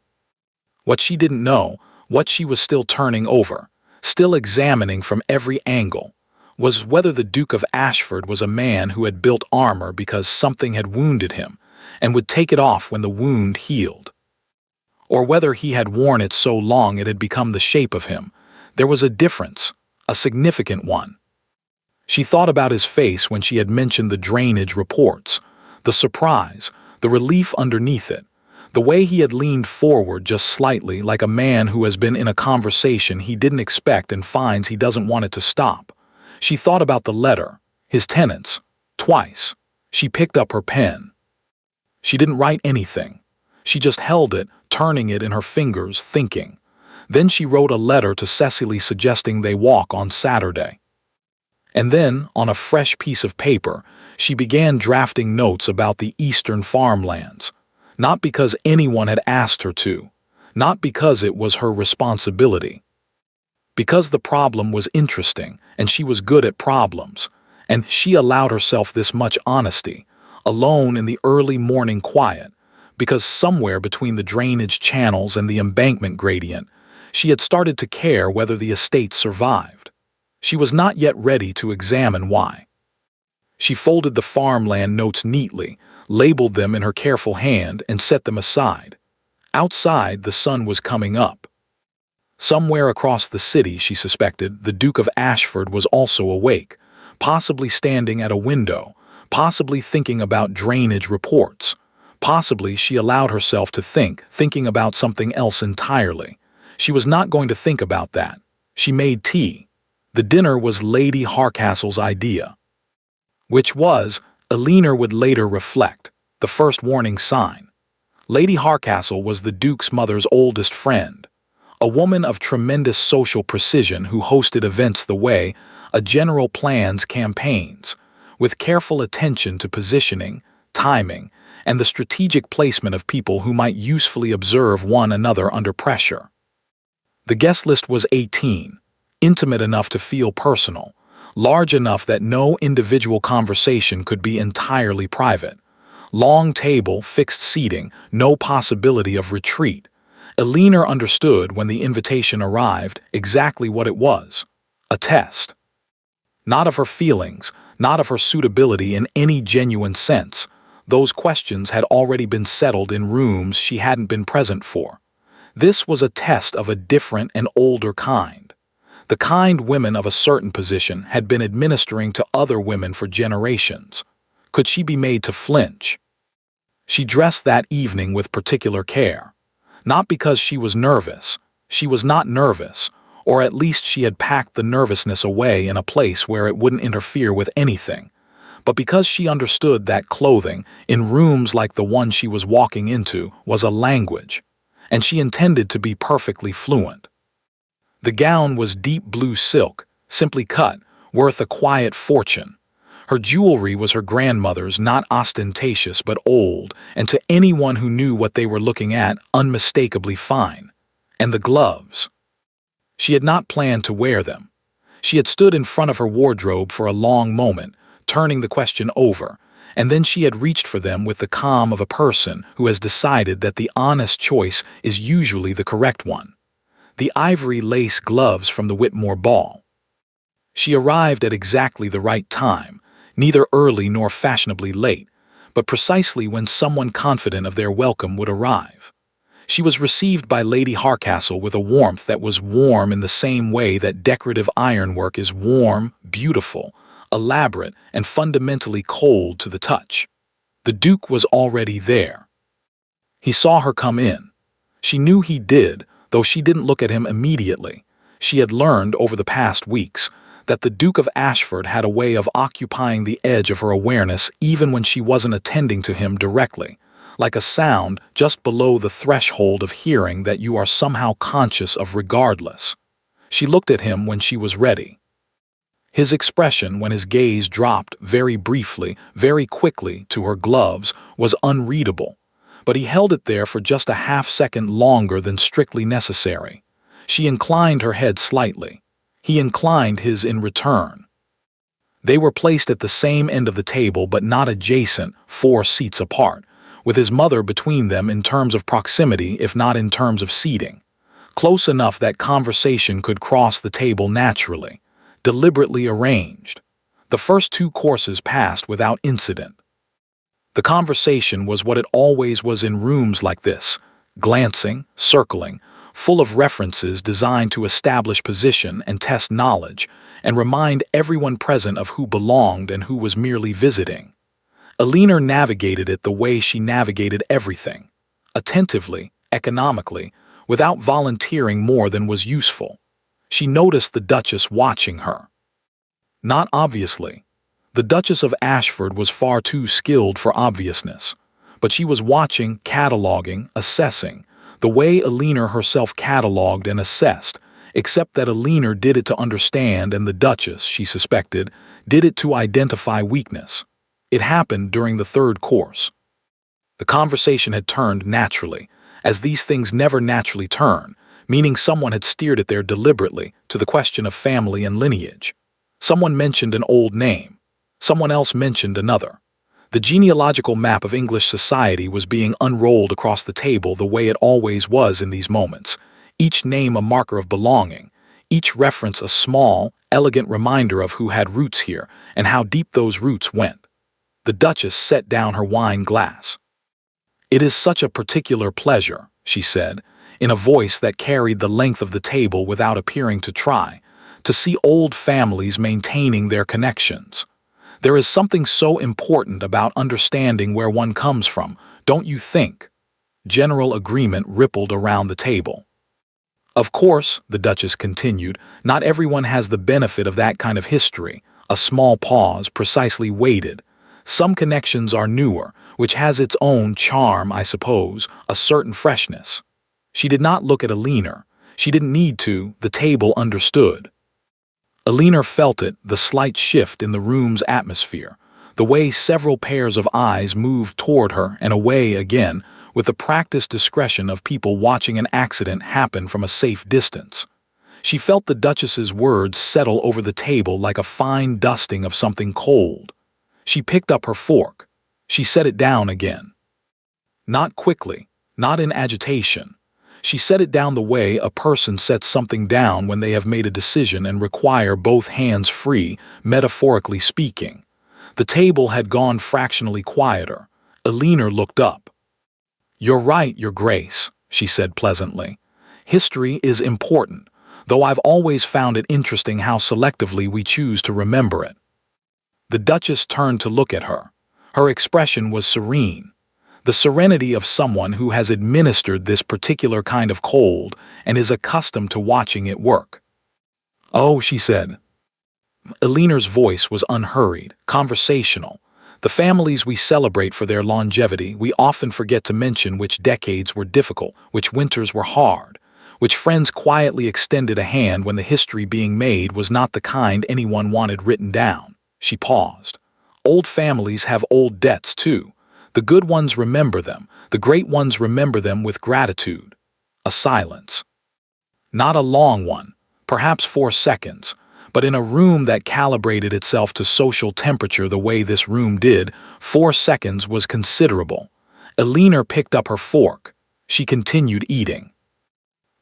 What she didn't know, what she was still turning over, still examining from every angle, was whether the Duke of Ashford was a man who had built armor because something had wounded him and would take it off when the wound healed. Or whether he had worn it so long it had become the shape of him. There was a difference, a significant one. She thought about his face when she had mentioned the drainage reports, the surprise, the relief underneath it, the way he had leaned forward just slightly like a man who has been in a conversation he didn't expect and finds he doesn't want it to stop. She thought about the letter, his tenants, twice. She picked up her pen. She didn't write anything. She just held it, turning it in her fingers, thinking. Then she wrote a letter to Cecily suggesting they walk on Saturday. And then, on a fresh piece of paper, she began drafting notes about the eastern farmlands. Not because anyone had asked her to. Not because it was her responsibility. Because the problem was interesting, and she was good at problems, and she allowed herself this much honesty, alone in the early morning quiet, because somewhere between the drainage channels and the embankment gradient, she had started to care whether the estate survived. She was not yet ready to examine why. She folded the farmland notes neatly, labeled them in her careful hand, and set them aside. Outside, the sun was coming up. Somewhere across the city, she suspected, the Duke of Ashford was also awake, possibly standing at a window, possibly thinking about drainage reports. Possibly she allowed herself to thinking about something else entirely. She was not going to think about that. She made tea. The dinner was Lady Harcastle's idea. Which was, Elinor would later reflect, the first warning sign. Lady Harcastle was the Duke's mother's oldest friend. A woman of tremendous social precision who hosted events the way a general plans campaigns, with careful attention to positioning, timing, and the strategic placement of people who might usefully observe one another under pressure. The guest list was 18, intimate enough to feel personal, large enough that no individual conversation could be entirely private, Long table, fixed seating, no possibility of retreat. Elinor understood when the invitation arrived exactly what it was. A test. Not of her feelings, not of her suitability in any genuine sense. Those questions had already been settled in rooms she hadn't been present for. This was a test of a different and older kind. The kind women of a certain position had been administering to other women for generations. Could she be made to flinch? She dressed that evening with particular care. Not because she was nervous. She was not nervous, or at least she had packed the nervousness away in a place where it wouldn't interfere with anything, but because she understood that clothing, in rooms like the one she was walking into, was a language, and she intended to be perfectly fluent. The gown was deep blue silk, simply cut, worth a quiet fortune. Her jewelry was her grandmother's, not ostentatious but old, and to anyone who knew what they were looking at, unmistakably fine. And the gloves. She had not planned to wear them. She had stood in front of her wardrobe for a long moment, turning the question over, and then she had reached for them with the calm of a person who has decided that the honest choice is usually the correct one. The ivory lace gloves from the Whitmore ball. She arrived at exactly the right time, neither early nor fashionably late, but precisely when someone confident of their welcome would arrive. She was received by Lady Harcastle with a warmth that was warm in the same way that decorative ironwork is warm, beautiful, elaborate, and fundamentally cold to the touch. The Duke was already there. He saw her come in. She knew he did, though she didn't look at him immediately. She had learned over the past weeks that the Duke of Ashford had a way of occupying the edge of her awareness even when she wasn't attending to him directly, like a sound just below the threshold of hearing that you are somehow conscious of regardless. She looked at him when she was ready. His expression when his gaze dropped very briefly, very quickly to her gloves was unreadable, but he held it there for just a half-second longer than strictly necessary. She inclined her head slightly. He inclined his in return. They were placed at the same end of the table but not adjacent, 4 seats apart, with his mother between them in terms of proximity if not in terms of seating. Close enough that conversation could cross the table naturally, deliberately arranged. The first 2 courses passed without incident. The conversation was what it always was in rooms like this, glancing, circling, full of references designed to establish position and test knowledge, and remind everyone present of who belonged and who was merely visiting. Elinor navigated it the way she navigated everything, attentively, economically, without volunteering more than was useful. She noticed the Duchess watching her. Not obviously. The Duchess of Ashford was far too skilled for obviousness, but she was watching, cataloging, assessing, the way Elinor herself cataloged and assessed, except that Elinor did it to understand and the Duchess, she suspected, did it to identify weakness. It happened during the 3rd course. The conversation had turned naturally, as these things never naturally turn, meaning someone had steered it there deliberately to the question of family and lineage. Someone mentioned an old name. Someone else mentioned another. The genealogical map of English society was being unrolled across the table the way it always was in these moments, each name a marker of belonging, each reference a small, elegant reminder of who had roots here and how deep those roots went. The Duchess set down her wine glass. "It is such a particular pleasure," she said, in a voice that carried the length of the table without appearing to try, "to see old families maintaining their connections. There is something so important about understanding where one comes from, don't you think?" General agreement rippled around the table. "Of course," the Duchess continued, "not everyone has the benefit of that kind of history." A small pause, precisely weighted. "Some connections are newer, which has its own charm, I suppose, a certain freshness." She did not look at Elinor. She didn't need to, the table understood. Elinor felt it, the slight shift in the room's atmosphere, the way several pairs of eyes moved toward her and away again, with the practiced discretion of people watching an accident happen from a safe distance. She felt the Duchess's words settle over the table like a fine dusting of something cold. She picked up her fork. She set it down again. Not quickly, not in agitation. She set it down the way a person sets something down when they have made a decision and require both hands free, metaphorically speaking. The table had gone fractionally quieter. Eleanor looked up. "You're right, Your Grace," she said pleasantly. "History is important, though I've always found it interesting how selectively we choose to remember it." The Duchess turned to look at her. Her expression was serene, the serenity of someone who has administered this particular kind of cold and is accustomed to watching it work. "Oh," she said. Eleanor's voice was unhurried, conversational. "The families we celebrate for their longevity, we often forget to mention which decades were difficult, which winters were hard, which friends quietly extended a hand when the history being made was not the kind anyone wanted written down." She paused. "Old families have old debts, too. The good ones remember them, the great ones remember them with gratitude." A silence. Not a long one, perhaps 4 seconds, but in a room that calibrated itself to social temperature the way this room did, 4 seconds was considerable. Eleanor picked up her fork. She continued eating.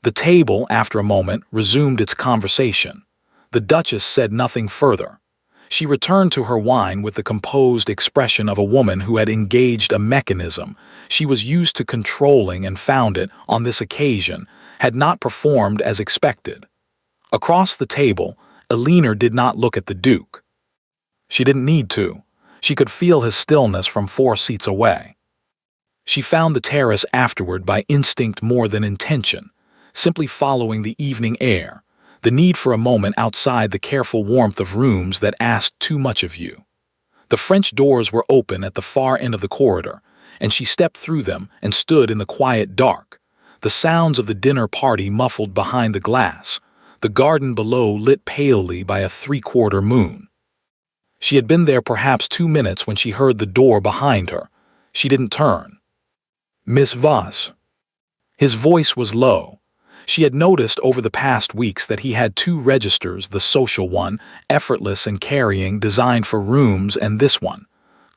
The table, after a moment, resumed its conversation. The Duchess said nothing further. She returned to her wine with the composed expression of a woman who had engaged a mechanism she was used to controlling and found it, on this occasion, had not performed as expected. Across the table, Eleanor did not look at the Duke. She didn't need to. She could feel his stillness from 4 seats away. She found the terrace afterward by instinct more than intention, simply following the evening air, the need for a moment outside the careful warmth of rooms that asked too much of you. The French doors were open at the far end of the corridor, and she stepped through them and stood in the quiet dark, the sounds of the dinner party muffled behind the glass, the garden below lit palely by a 3/4 moon. She had been there perhaps 2 minutes when she heard the door behind her. She didn't turn. "Miss Voss." His voice was low. She had noticed over the past weeks that he had 2 registers, the social one, effortless and carrying, designed for rooms, and this one,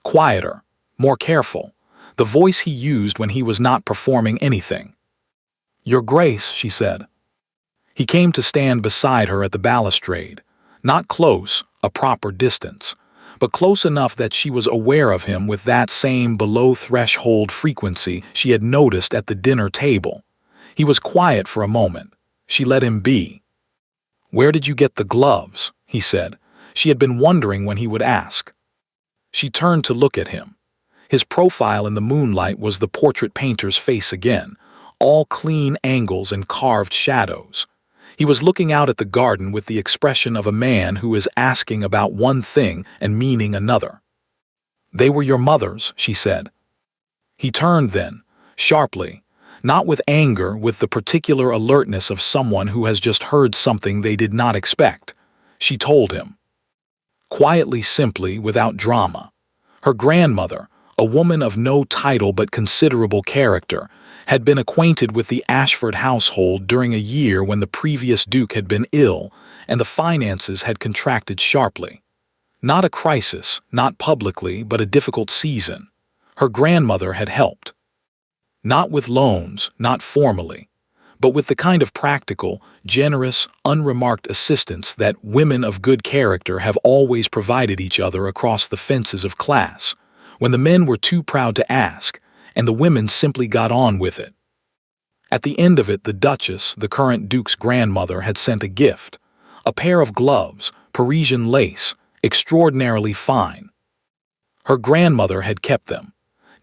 quieter, more careful, the voice he used when he was not performing anything. "Your Grace," she said. He came to stand beside her at the balustrade, not close, a proper distance, but close enough that she was aware of him with that same below-threshold frequency she had noticed at the dinner table. He was quiet for a moment. She let him be. "Where did you get the gloves?" he said. She had been wondering when he would ask. She turned to look at him. His profile in the moonlight was the portrait painter's face again, all clean angles and carved shadows. He was looking out at the garden with the expression of a man who is asking about one thing and meaning another. "They were your mother's," she said. He turned then, sharply, not with anger, with the particular alertness of someone who has just heard something they did not expect. She told him. Quietly, simply, without drama. Her grandmother, a woman of no title but considerable character, had been acquainted with the Ashford household during a year when the previous Duke had been ill and the finances had contracted sharply. Not a crisis, not publicly, but a difficult season. Her grandmother had helped. Not with loans, not formally, but with the kind of practical, generous, unremarked assistance that women of good character have always provided each other across the fences of class, when the men were too proud to ask, and the women simply got on with it. At the end of it, the Duchess, the current Duke's grandmother, had sent a gift, a pair of gloves, Parisian lace, extraordinarily fine. Her grandmother had kept them.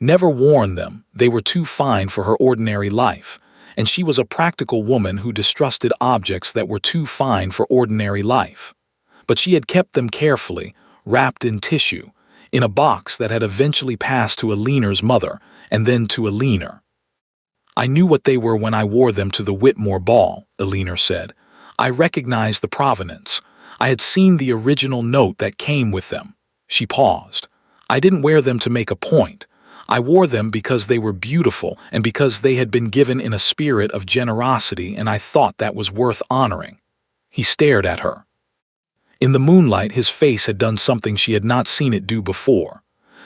Never worn them, they were too fine for her ordinary life, and she was a practical woman who distrusted objects that were too fine for ordinary life. But she had kept them carefully, wrapped in tissue, in a box that had eventually passed to Eleanor's mother, and then to Eleanor. "I knew what they were when I wore them to the Whitmore ball," Eleanor said. "I recognized the provenance. I had seen the original note that came with them." She paused. "I didn't wear them to make a point. I wore them because they were beautiful and because they had been given in a spirit of generosity, and I thought that was worth honoring." He stared at her. In the moonlight, his face had done something she had not seen it do before.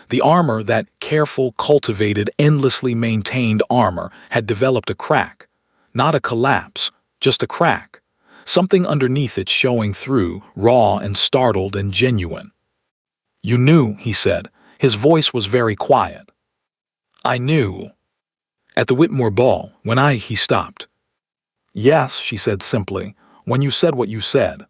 The armor, that careful, cultivated, endlessly maintained armor, had developed a crack. Not a collapse, just a crack. Something underneath it showing through, raw and startled and genuine. "You knew," he said. His voice was very quiet. "I knew." "At the Whitmore ball, when he stopped." "Yes," she said simply, "when you said what you said."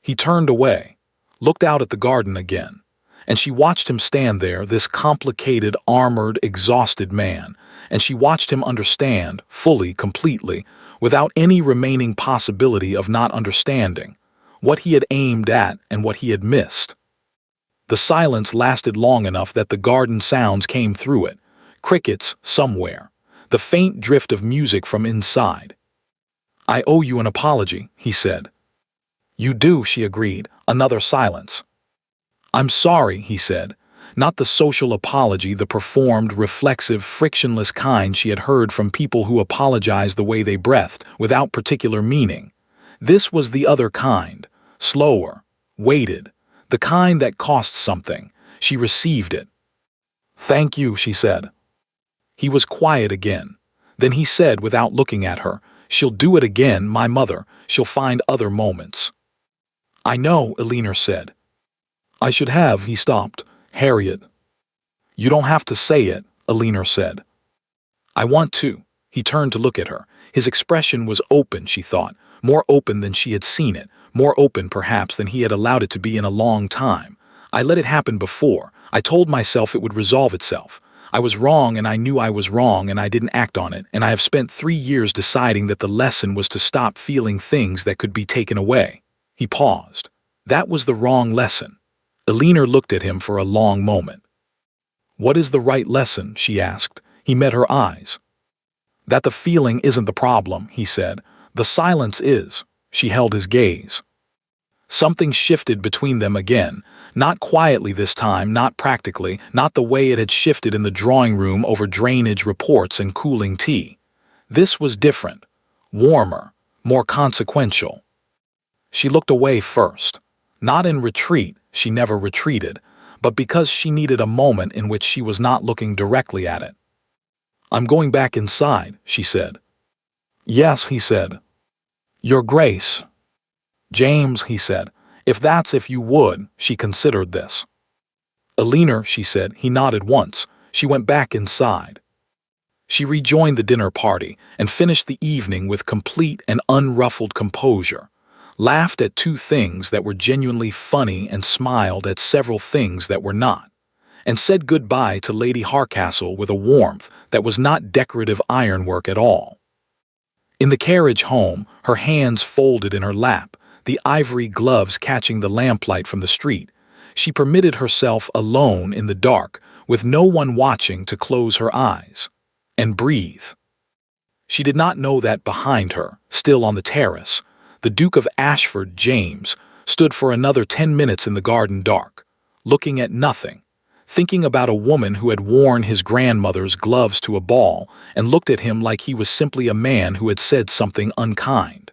He turned away, looked out at the garden again, and she watched him stand there, this complicated, armored, exhausted man, and she watched him understand, fully, completely, without any remaining possibility of not understanding, what he had aimed at and what he had missed. The silence lasted long enough that the garden sounds came through it, crickets somewhere, the faint drift of music from inside. "I owe you an apology," he said. "You do," she agreed. Another silence. "I'm sorry," he said. Not the social apology, the performed, reflexive, frictionless kind she had heard from people who apologized the way they breathed, without particular meaning. This was the other kind, slower, weighted, the kind that cost something. She received it. "Thank you," she said. He was quiet again. Then he said, without looking at her, "She'll do it again, my mother. She'll find other moments." "I know," Elinor said. "I should have," he stopped. "Harriet." "You don't have to say it," Elinor said. "I want to." He turned to look at her. His expression was open, she thought, more open than she had seen it, more open perhaps than he had allowed it to be in a long time. "I let it happen before. I told myself it would resolve itself. I was wrong and I knew I was wrong and I didn't act on it, and I have spent 3 years deciding that the lesson was to stop feeling things that could be taken away." He paused. That was the wrong lesson. Elinor looked at him for a long moment. "What is the right lesson?" she asked. He met her eyes. "That the feeling isn't the problem," he said. "The silence is." She held his gaze. Something shifted between them again, not quietly this time, not practically, not the way it had shifted in the drawing room over drainage reports and cooling tea. This was different, warmer, more consequential. She looked away first. Not in retreat, she never retreated, but because she needed a moment in which she was not looking directly at it. "I'm going back inside," she said. "Yes," he said. "Your Grace." "James," he said. If you would," she considered this. "Elinor," she said. He nodded once. She went back inside. She rejoined the dinner party and finished the evening with complete and unruffled composure, laughed at 2 things that were genuinely funny and smiled at several things that were not, and said goodbye to Lady Harcastle with a warmth that was not decorative ironwork at all. In the carriage home, her hands folded in her lap, the ivory gloves catching the lamplight from the street, she permitted herself alone in the dark, with no one watching, to close her eyes and breathe. She did not know that behind her, still on the terrace, the Duke of Ashford, James, stood for another 10 minutes in the garden dark, looking at nothing, thinking about a woman who had worn his grandmother's gloves to a ball and looked at him like he was simply a man who had said something unkind,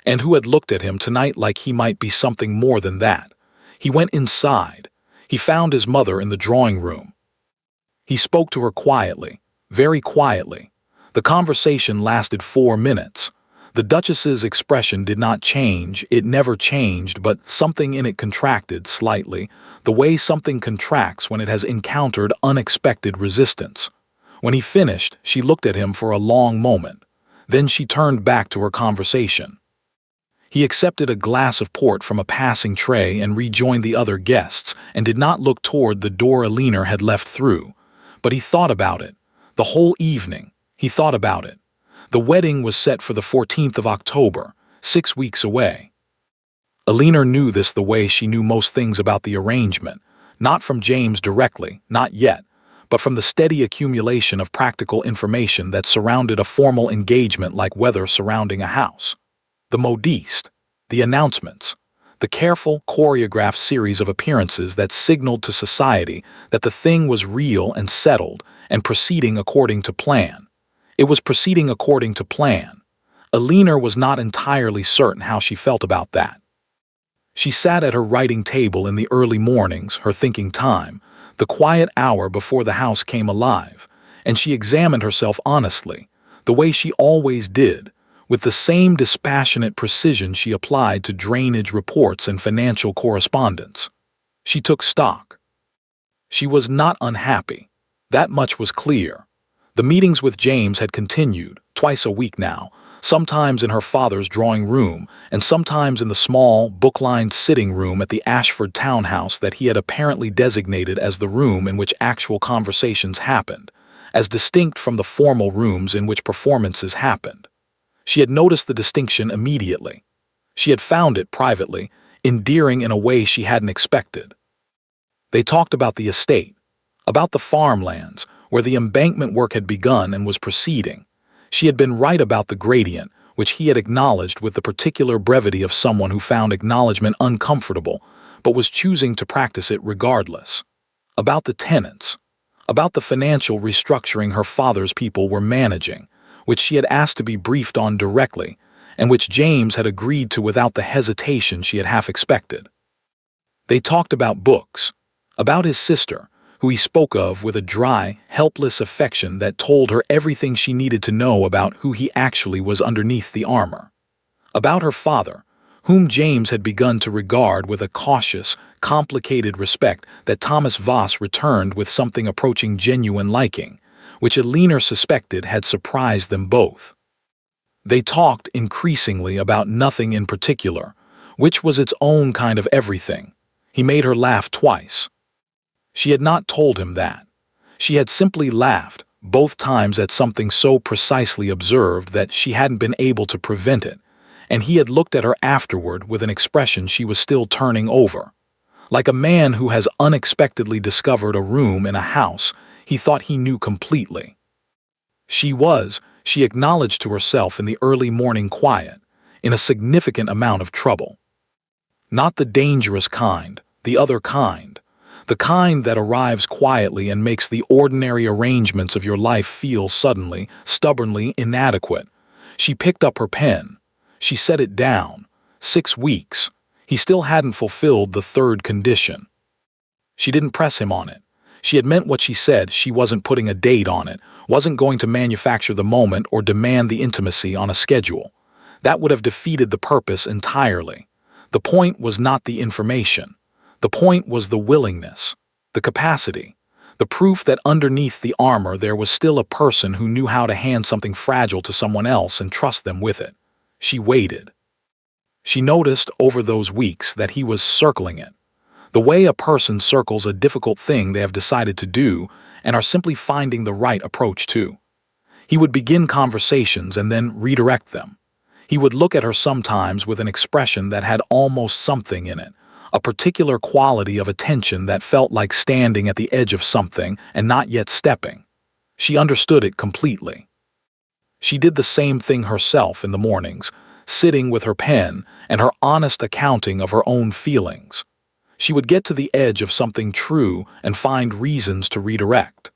and who had looked at him tonight like he might be something more than that. He went inside. He found his mother in the drawing room. He spoke to her quietly, very quietly. The conversation lasted 4 minutes. The Duchess's expression did not change, it never changed, but something in it contracted slightly, the way something contracts when it has encountered unexpected resistance. When he finished, she looked at him for a long moment. Then she turned back to her conversation. He accepted a glass of port from a passing tray and rejoined the other guests, and did not look toward the door Elinor had left through. But he thought about it. The whole evening, he thought about it. The wedding was set for the 14th of October, 6 weeks away. Elinor knew this the way she knew most things about the arrangement, not from James directly, not yet, but from the steady accumulation of practical information that surrounded a formal engagement like weather surrounding a house. The modiste, the announcements, the careful, choreographed series of appearances that signaled to society that the thing was real and settled and proceeding according to plan. It was proceeding according to plan. Elinor was not entirely certain how she felt about that. She sat at her writing table in the early mornings, her thinking time, the quiet hour before the house came alive, and she examined herself honestly, the way she always did, with the same dispassionate precision she applied to drainage reports and financial correspondence. She took stock. She was not unhappy. That much was clear. The meetings with James had continued, twice a week now, sometimes in her father's drawing room and sometimes in the small, book-lined sitting room at the Ashford townhouse that he had apparently designated as the room in which actual conversations happened, as distinct from the formal rooms in which performances happened. She had noticed the distinction immediately. She had found it privately endearing in a way she hadn't expected. They talked about the estate, about the farmlands, where the embankment work had begun and was proceeding. She had been right about the gradient, which he had acknowledged with the particular brevity of someone who found acknowledgement uncomfortable, but was choosing to practice it regardless. About the tenants, about the financial restructuring her father's people were managing, which she had asked to be briefed on directly, and which James had agreed to without the hesitation she had half expected. They talked about books, about his sister, who he spoke of with a dry, helpless affection that told her everything she needed to know about who he actually was underneath the armor. About her father, whom James had begun to regard with a cautious, complicated respect that Thomas Voss returned with something approaching genuine liking, which Elinor suspected had surprised them both. They talked increasingly about nothing in particular, which was its own kind of everything. He made her laugh twice. She had not told him that. She had simply laughed, both times at something so precisely observed that she hadn't been able to prevent it, and he had looked at her afterward with an expression she was still turning over. Like a man who has unexpectedly discovered a room in a house he thought he knew completely. She acknowledged to herself in the early morning quiet, in a significant amount of trouble. Not the dangerous kind, the other kind. The kind that arrives quietly and makes the ordinary arrangements of your life feel suddenly, stubbornly inadequate. She picked up her pen. She set it down. 6 weeks. He still hadn't fulfilled the third condition. She didn't press him on it. She had meant what she said. She wasn't putting a date on it, wasn't going to manufacture the moment or demand the intimacy on a schedule. That would have defeated the purpose entirely. The point was not the information. The point was the willingness, the capacity, the proof that underneath the armor there was still a person who knew how to hand something fragile to someone else and trust them with it. She waited. She noticed over those weeks that he was circling it, the way a person circles a difficult thing they have decided to do and are simply finding the right approach to. He would begin conversations and then redirect them. He would look at her sometimes with an expression that had almost something in it, a particular quality of attention that felt like standing at the edge of something and not yet stepping. She understood it completely. She did the same thing herself in the mornings, sitting with her pen and her honest accounting of her own feelings. She would get to the edge of something true and find reasons to redirect.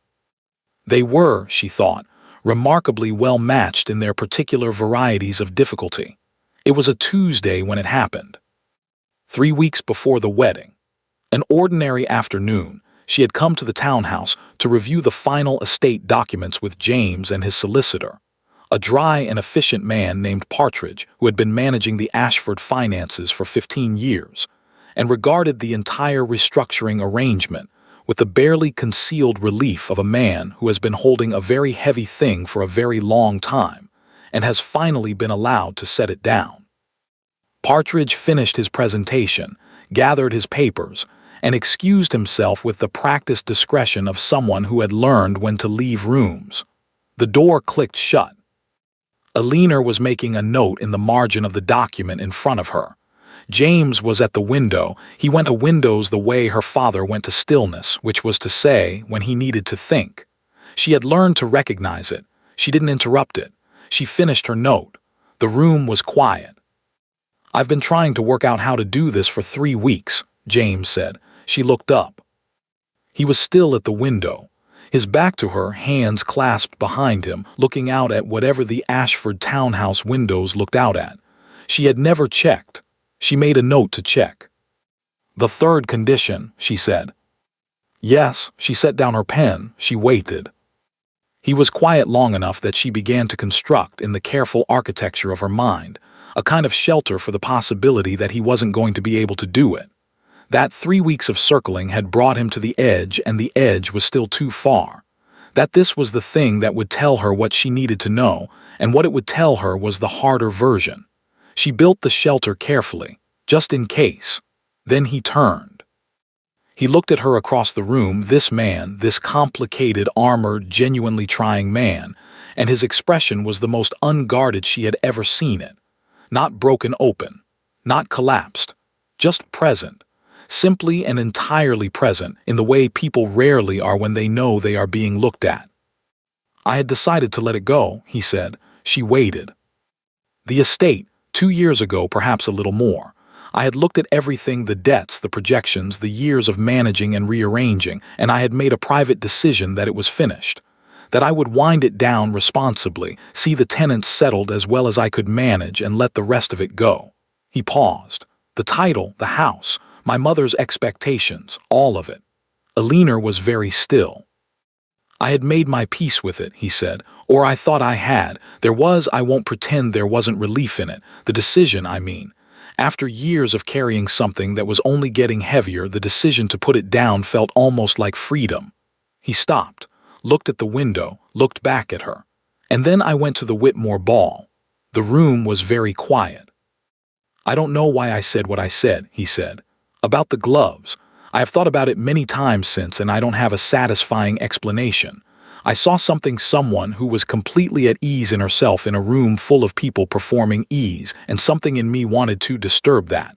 They were, she thought, remarkably well matched in their particular varieties of difficulty. It was a Tuesday when it happened. 3 weeks before the wedding. An ordinary afternoon, she had come to the townhouse to review the final estate documents with James and his solicitor, a dry and efficient man named Partridge who had been managing the Ashford finances for 15 years, and regarded the entire restructuring arrangement with the barely concealed relief of a man who has been holding a very heavy thing for a very long time and has finally been allowed to set it down. Partridge finished his presentation, gathered his papers, and excused himself with the practiced discretion of someone who had learned when to leave rooms. The door clicked shut. Elinor was making a note in the margin of the document in front of her. James was at the window. He went to windows the way her father went to stillness, which was to say, when he needed to think. She had learned to recognize it. She didn't interrupt it. She finished her note. The room was quiet. "I've been trying to work out how to do this for 3 weeks, James said. She looked up. He was still at the window, his back to her, hands clasped behind him, looking out at whatever the Ashford townhouse windows looked out at. She had never checked. She made a note to check. "The third condition," she said. Yes, she set down her pen, she waited. He was quiet long enough that she began to construct in the careful architecture of her mind, a kind of shelter for the possibility that he wasn't going to be able to do it. That 3 weeks of circling had brought him to the edge, and the edge was still too far. That this was the thing that would tell her what she needed to know, and what it would tell her was the harder version. She built the shelter carefully, just in case. Then he turned. He looked at her across the room, this man, this complicated, armored, genuinely trying man, and his expression was the most unguarded she had ever seen it. Not broken open, not collapsed, just present, simply and entirely present in the way people rarely are when they know they are being looked at. I had decided to let it go, he said. She waited. The estate, 2 years ago, perhaps a little more. I had looked at everything, the debts, the projections, the years of managing and rearranging, and I had made a private decision that it was finished. That I would wind it down responsibly, see the tenants settled as well as I could manage, and let the rest of it go. He paused. The title, the house, my mother's expectations, all of it. Alina was very still. I had made my peace with it, he said, or I thought I had. There was, I won't pretend there wasn't relief in it. The decision, I mean. After years of carrying something that was only getting heavier, the decision to put it down felt almost like freedom. He stopped, looked at the window, looked back at her. And then I went to the Whitmore ball. The room was very quiet. I don't know why I said what I said, he said. About the gloves. I have thought about it many times since, and I don't have a satisfying explanation. I saw someone who was completely at ease in herself in a room full of people performing ease, and something in me wanted to disturb that.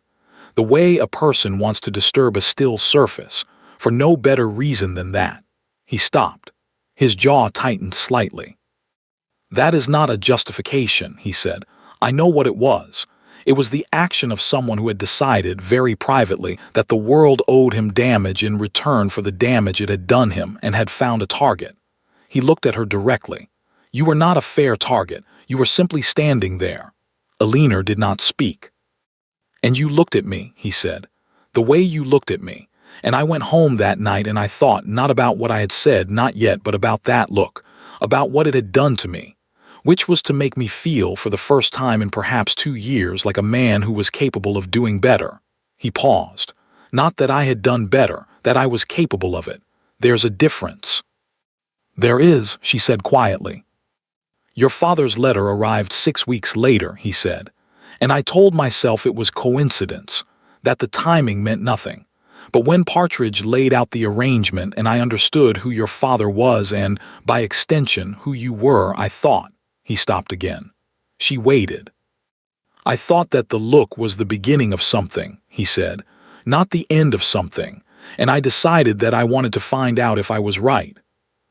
The way a person wants to disturb a still surface, for no better reason than that. He stopped. His jaw tightened slightly. That is not a justification, he said. I know what it was. It was the action of someone who had decided, very privately, that the world owed him damage in return for the damage it had done him, and had found a target. He looked at her directly. You were not a fair target. You were simply standing there. Alina did not speak. And you looked at me, he said. The way you looked at me. And I went home that night and I thought not about what I had said, not yet, but about that look. About what it had done to me. Which was to make me feel, for the first time in perhaps 2 years, like a man who was capable of doing better. He paused. Not that I had done better, that I was capable of it. There's a difference. There is, she said quietly. Your father's letter arrived 6 weeks later, he said, and I told myself it was coincidence, that the timing meant nothing. But when Partridge laid out the arrangement and I understood who your father was and, by extension, who you were, I thought. He stopped again. She waited. I thought that the look was the beginning of something, he said, not the end of something, and I decided that I wanted to find out if I was right.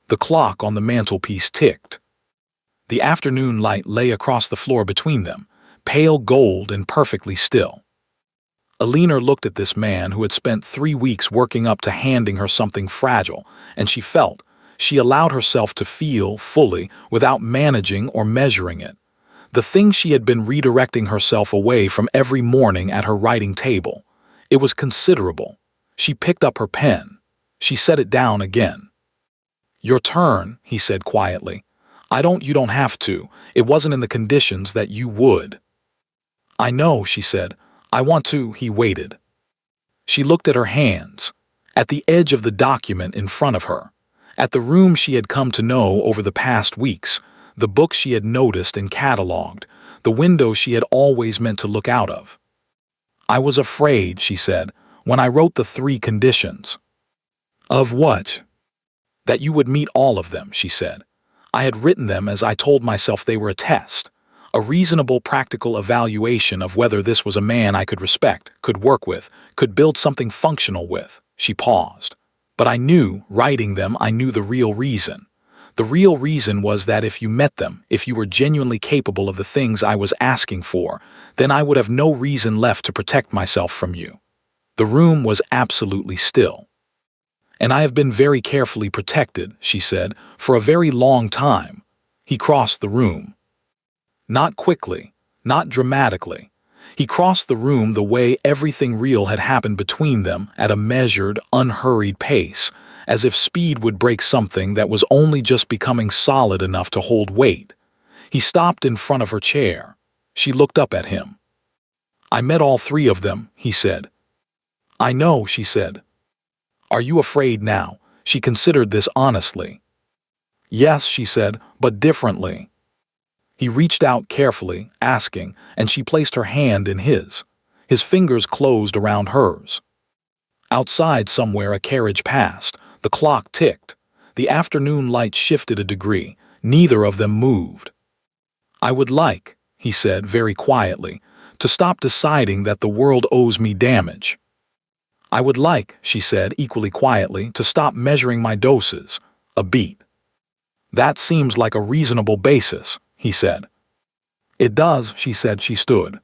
The clock on the mantelpiece ticked. The afternoon light lay across the floor between them, pale gold and perfectly still. Alina looked at this man who had spent 3 weeks working up to handing her something fragile, and she felt, she allowed herself to feel fully without managing or measuring it. The thing she had been redirecting herself away from every morning at her writing table. It was considerable. She picked up her pen. She set it down again. Your turn, he said quietly. You don't have to. It wasn't in the conditions that you would. I know, she said. I want to, he waited. She looked at her hands, at the edge of the document in front of her, at the room she had come to know over the past weeks, the books she had noticed and catalogued, the window she had always meant to look out of. I was afraid, she said, when I wrote the 3 conditions. Of what? That you would meet all of them, she said. I had written them as I told myself they were a test, a reasonable practical evaluation of whether this was a man I could respect, could work with, could build something functional with. She paused. But I knew, writing them, I knew the real reason. The real reason was that if you met them, if you were genuinely capable of the things I was asking for, then I would have no reason left to protect myself from you. The room was absolutely still. And I have been very carefully protected, she said, for a very long time. He crossed the room. Not quickly, not dramatically. He crossed the room the way everything real had happened between them, at a measured, unhurried pace, as if speed would break something that was only just becoming solid enough to hold weight. He stopped in front of her chair. She looked up at him. "I met all three of them," he said. "I know," she said. "Are you afraid now?" She considered this honestly. "Yes," she said, "but differently." He reached out carefully, asking, and she placed her hand in his. His fingers closed around hers. Outside somewhere a carriage passed. The clock ticked. The afternoon light shifted a degree. Neither of them moved. "I would like," he said very quietly, "to stop deciding that the world owes me damage." "I would like," she said equally quietly, "to stop measuring my doses. A beat." "That seems like a reasonable basis," he said. "It does," she said. She stood.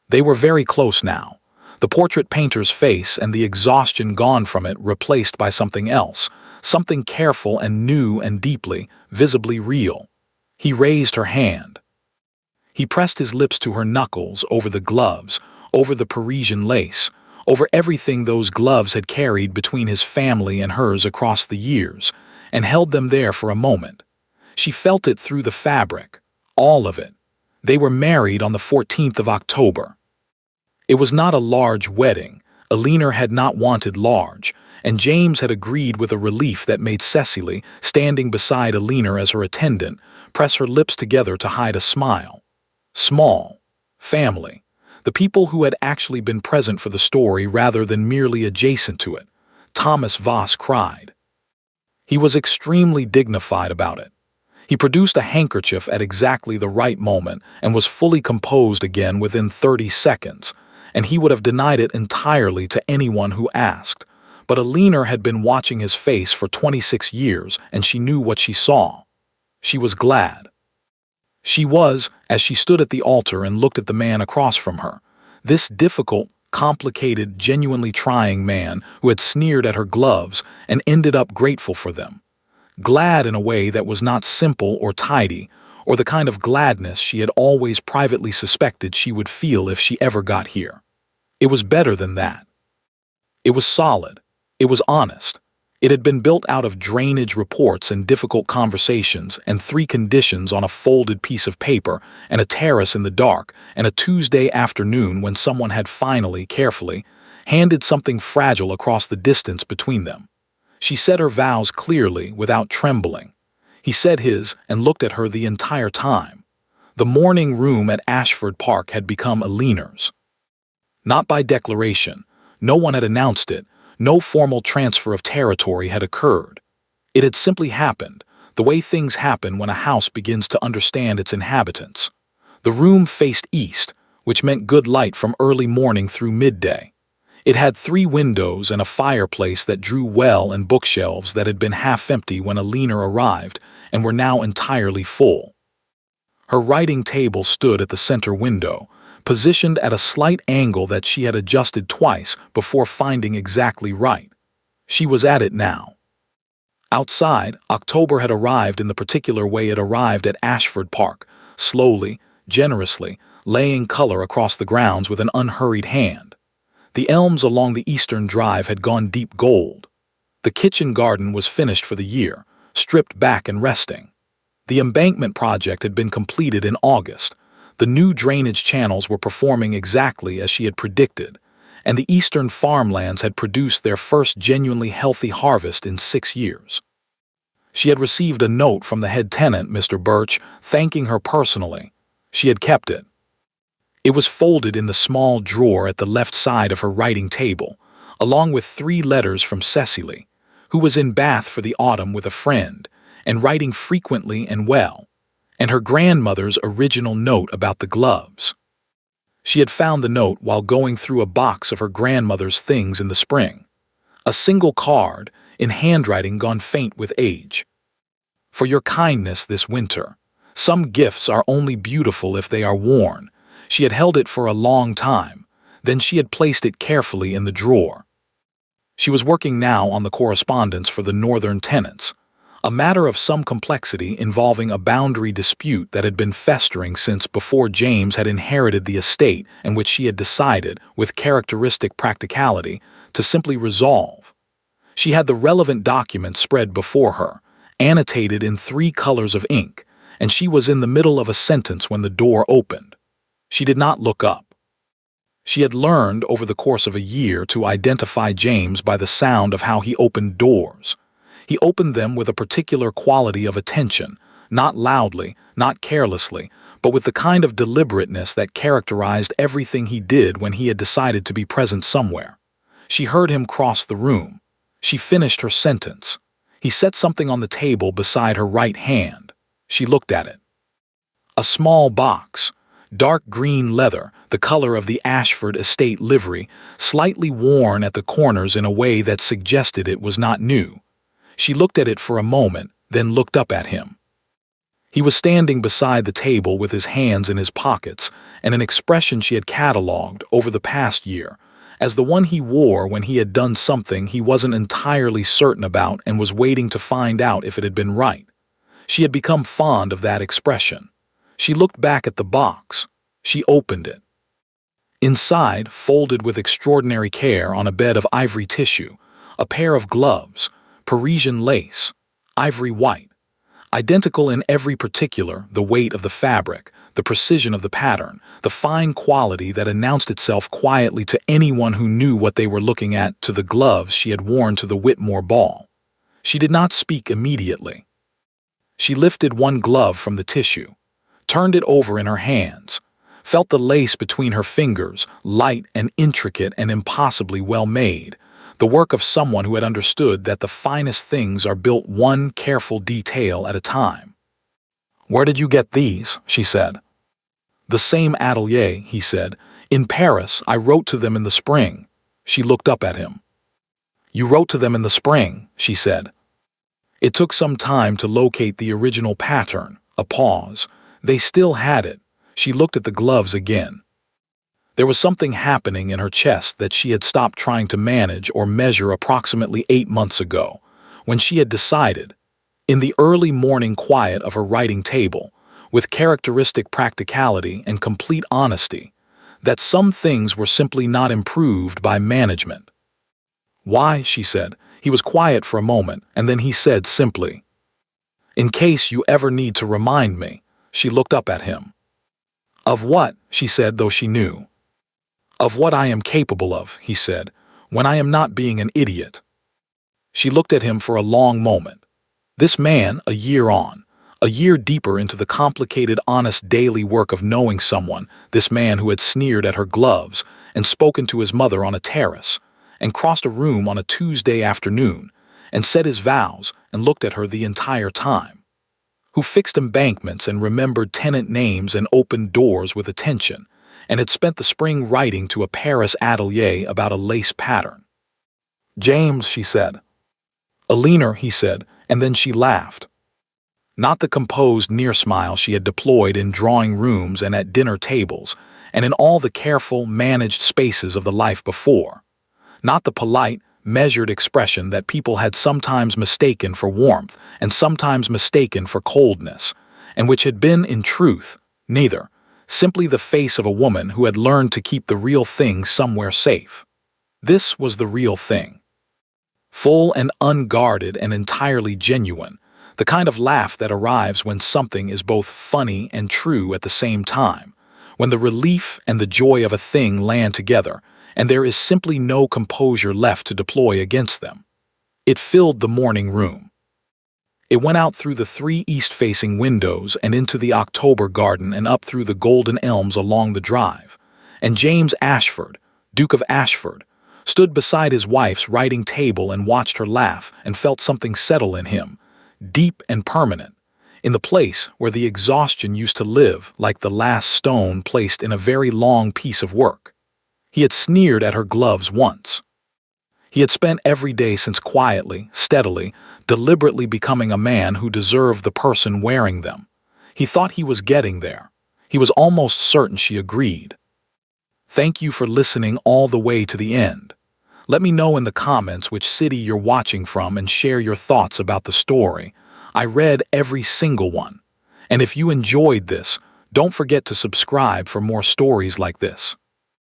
They were very close now. The portrait painter's face and the exhaustion gone from it replaced by something else, something careful and new and deeply, visibly real. He raised her hand. He pressed his lips to her knuckles, over the gloves, over the Parisian lace, over everything those gloves had carried between his family and hers across the years, and held them there for a moment. She felt it through the fabric, all of it. They were married on the 14th of October. It was not a large wedding. Elinor had not wanted large, and James had agreed with a relief that made Cecily, standing beside Elinor as her attendant, press her lips together to hide a smile. Small. Family. The people who had actually been present for the story rather than merely adjacent to it. Thomas Voss cried. He was extremely dignified about it. He produced a handkerchief at exactly the right moment and was fully composed again within 30 seconds, and he would have denied it entirely to anyone who asked. But Elinor had been watching his face for 26 years, and she knew what she saw. She was glad. She was, as she stood at the altar and looked at the man across from her, this difficult, complicated, genuinely trying man who had sneered at her gloves and ended up grateful for them. Glad in a way that was not simple or tidy, or the kind of gladness she had always privately suspected she would feel if she ever got here. It was better than that. It was solid. It was honest. It had been built out of drainage reports and difficult conversations and 3 conditions on a folded piece of paper and a terrace in the dark and a Tuesday afternoon when someone had finally, carefully, handed something fragile across the distance between them. She said her vows clearly, without trembling. He said his and looked at her the entire time. The morning room at Ashford Park had become Elinor's. Not by declaration. No one had announced it. No formal transfer of territory had occurred. It had simply happened, the way things happen when a house begins to understand its inhabitants. The room faced east, which meant good light from early morning through midday. It had 3 windows and a fireplace that drew well and bookshelves that had been half empty when Elinor arrived and were now entirely full. Her writing table stood at the center window, positioned at a slight angle that she had adjusted twice before finding exactly right. She was at it now. Outside, October had arrived in the particular way it arrived at Ashford Park, slowly, generously, laying color across the grounds with an unhurried hand. The elms along the eastern drive had gone deep gold. The kitchen garden was finished for the year, stripped back and resting. The embankment project had been completed in August. The new drainage channels were performing exactly as she had predicted, and the eastern farmlands had produced their first genuinely healthy harvest in 6 years. She had received a note from the head tenant, Mr. Birch, thanking her personally. She had kept it. It was folded in the small drawer at the left side of her writing table, along with 3 letters from Cecily, who was in Bath for the autumn with a friend, and writing frequently and well, and her grandmother's original note about the gloves. She had found the note while going through a box of her grandmother's things in the spring. A single card, in handwriting gone faint with age. For your kindness this winter. Some gifts are only beautiful if they are worn. She had held it for a long time. Then she had placed it carefully in the drawer. She was working now on the correspondence for the northern tenants, a matter of some complexity involving a boundary dispute that had been festering since before James had inherited the estate and which she had decided, with characteristic practicality, to simply resolve. She had the relevant document spread before her, annotated in 3 colors of ink, and she was in the middle of a sentence when the door opened. She did not look up. She had learned over the course of a year to identify James by the sound of how he opened doors. He opened them with a particular quality of attention, not loudly, not carelessly, but with the kind of deliberateness that characterized everything he did when he had decided to be present somewhere. She heard him cross the room. She finished her sentence. He set something on the table beside her right hand. She looked at it. A small box, dark green leather, the color of the Ashford estate livery, slightly worn at the corners in a way that suggested it was not new. She looked at it for a moment, then looked up at him. He was standing beside the table with his hands in his pockets, and an expression she had catalogued over the past year as the one he wore when he had done something he wasn't entirely certain about and was waiting to find out if it had been right. She had become fond of that expression. She looked back at the box. She opened it. Inside, folded with extraordinary care on a bed of ivory tissue, a pair of gloves, Parisian lace, ivory white, identical in every particular, the weight of the fabric, the precision of the pattern, the fine quality that announced itself quietly to anyone who knew what they were looking at, to the gloves she had worn to the Whitmore ball. She did not speak immediately. She lifted one glove from the tissue, turned it over in her hands, felt the lace between her fingers, light and intricate and impossibly well made, the work of someone who had understood that the finest things are built one careful detail at a time. "Where did you get these?" she said. "The same atelier," he said. "In Paris, I wrote to them in the spring." She looked up at him. "You wrote to them in the spring," she said. It took some time to locate the original pattern, a pause. They still had it. She looked at the gloves again. There was something happening in her chest that she had stopped trying to manage or measure approximately 8 months ago, when she had decided, in the early morning quiet of her writing table, with characteristic practicality and complete honesty, that some things were simply not improved by management. "Why?" she said. He was quiet for a moment, and then he said simply, "In case you ever need to remind me." She looked up at him. "Of what?" she said, though she knew. "Of what I am capable of," he said, "when I am not being an idiot." She looked at him for a long moment. This man, a year on, a year deeper into the complicated, honest daily work of knowing someone, this man who had sneered at her gloves and spoken to his mother on a terrace, and crossed a room on a Tuesday afternoon, and said his vows and looked at her the entire time, who fixed embankments and remembered tenant names and opened doors with attention, and had spent the spring writing to a Paris atelier about a lace pattern. "James," she said. "Elinor," he said, and then she laughed. Not the composed near smile she had deployed in drawing rooms and at dinner tables, and in all the careful, managed spaces of the life before. Not the polite, measured expression that people had sometimes mistaken for warmth and sometimes mistaken for coldness, and which had been, in truth, neither. Simply the face of a woman who had learned to keep the real thing somewhere safe. This was the real thing. Full and unguarded and entirely genuine, the kind of laugh that arrives when something is both funny and true at the same time, when the relief and the joy of a thing land together, and there is simply no composure left to deploy against them. It filled the morning room. It went out through the 3 east-facing windows and into the October garden and up through the golden elms along the drive, and James Ashford, Duke of Ashford, stood beside his wife's writing table and watched her laugh and felt something settle in him, deep and permanent, in the place where the exhaustion used to live like the last stone placed in a very long piece of work. He had sneered at her gloves once. He had spent every day since quietly, steadily, deliberately becoming a man who deserved the person wearing them. He thought he was getting there. He was almost certain she agreed. Thank you for listening all the way to the end. Let me know in the comments which city you're watching from and share your thoughts about the story. I read every single one. And if you enjoyed this, don't forget to subscribe for more stories like this.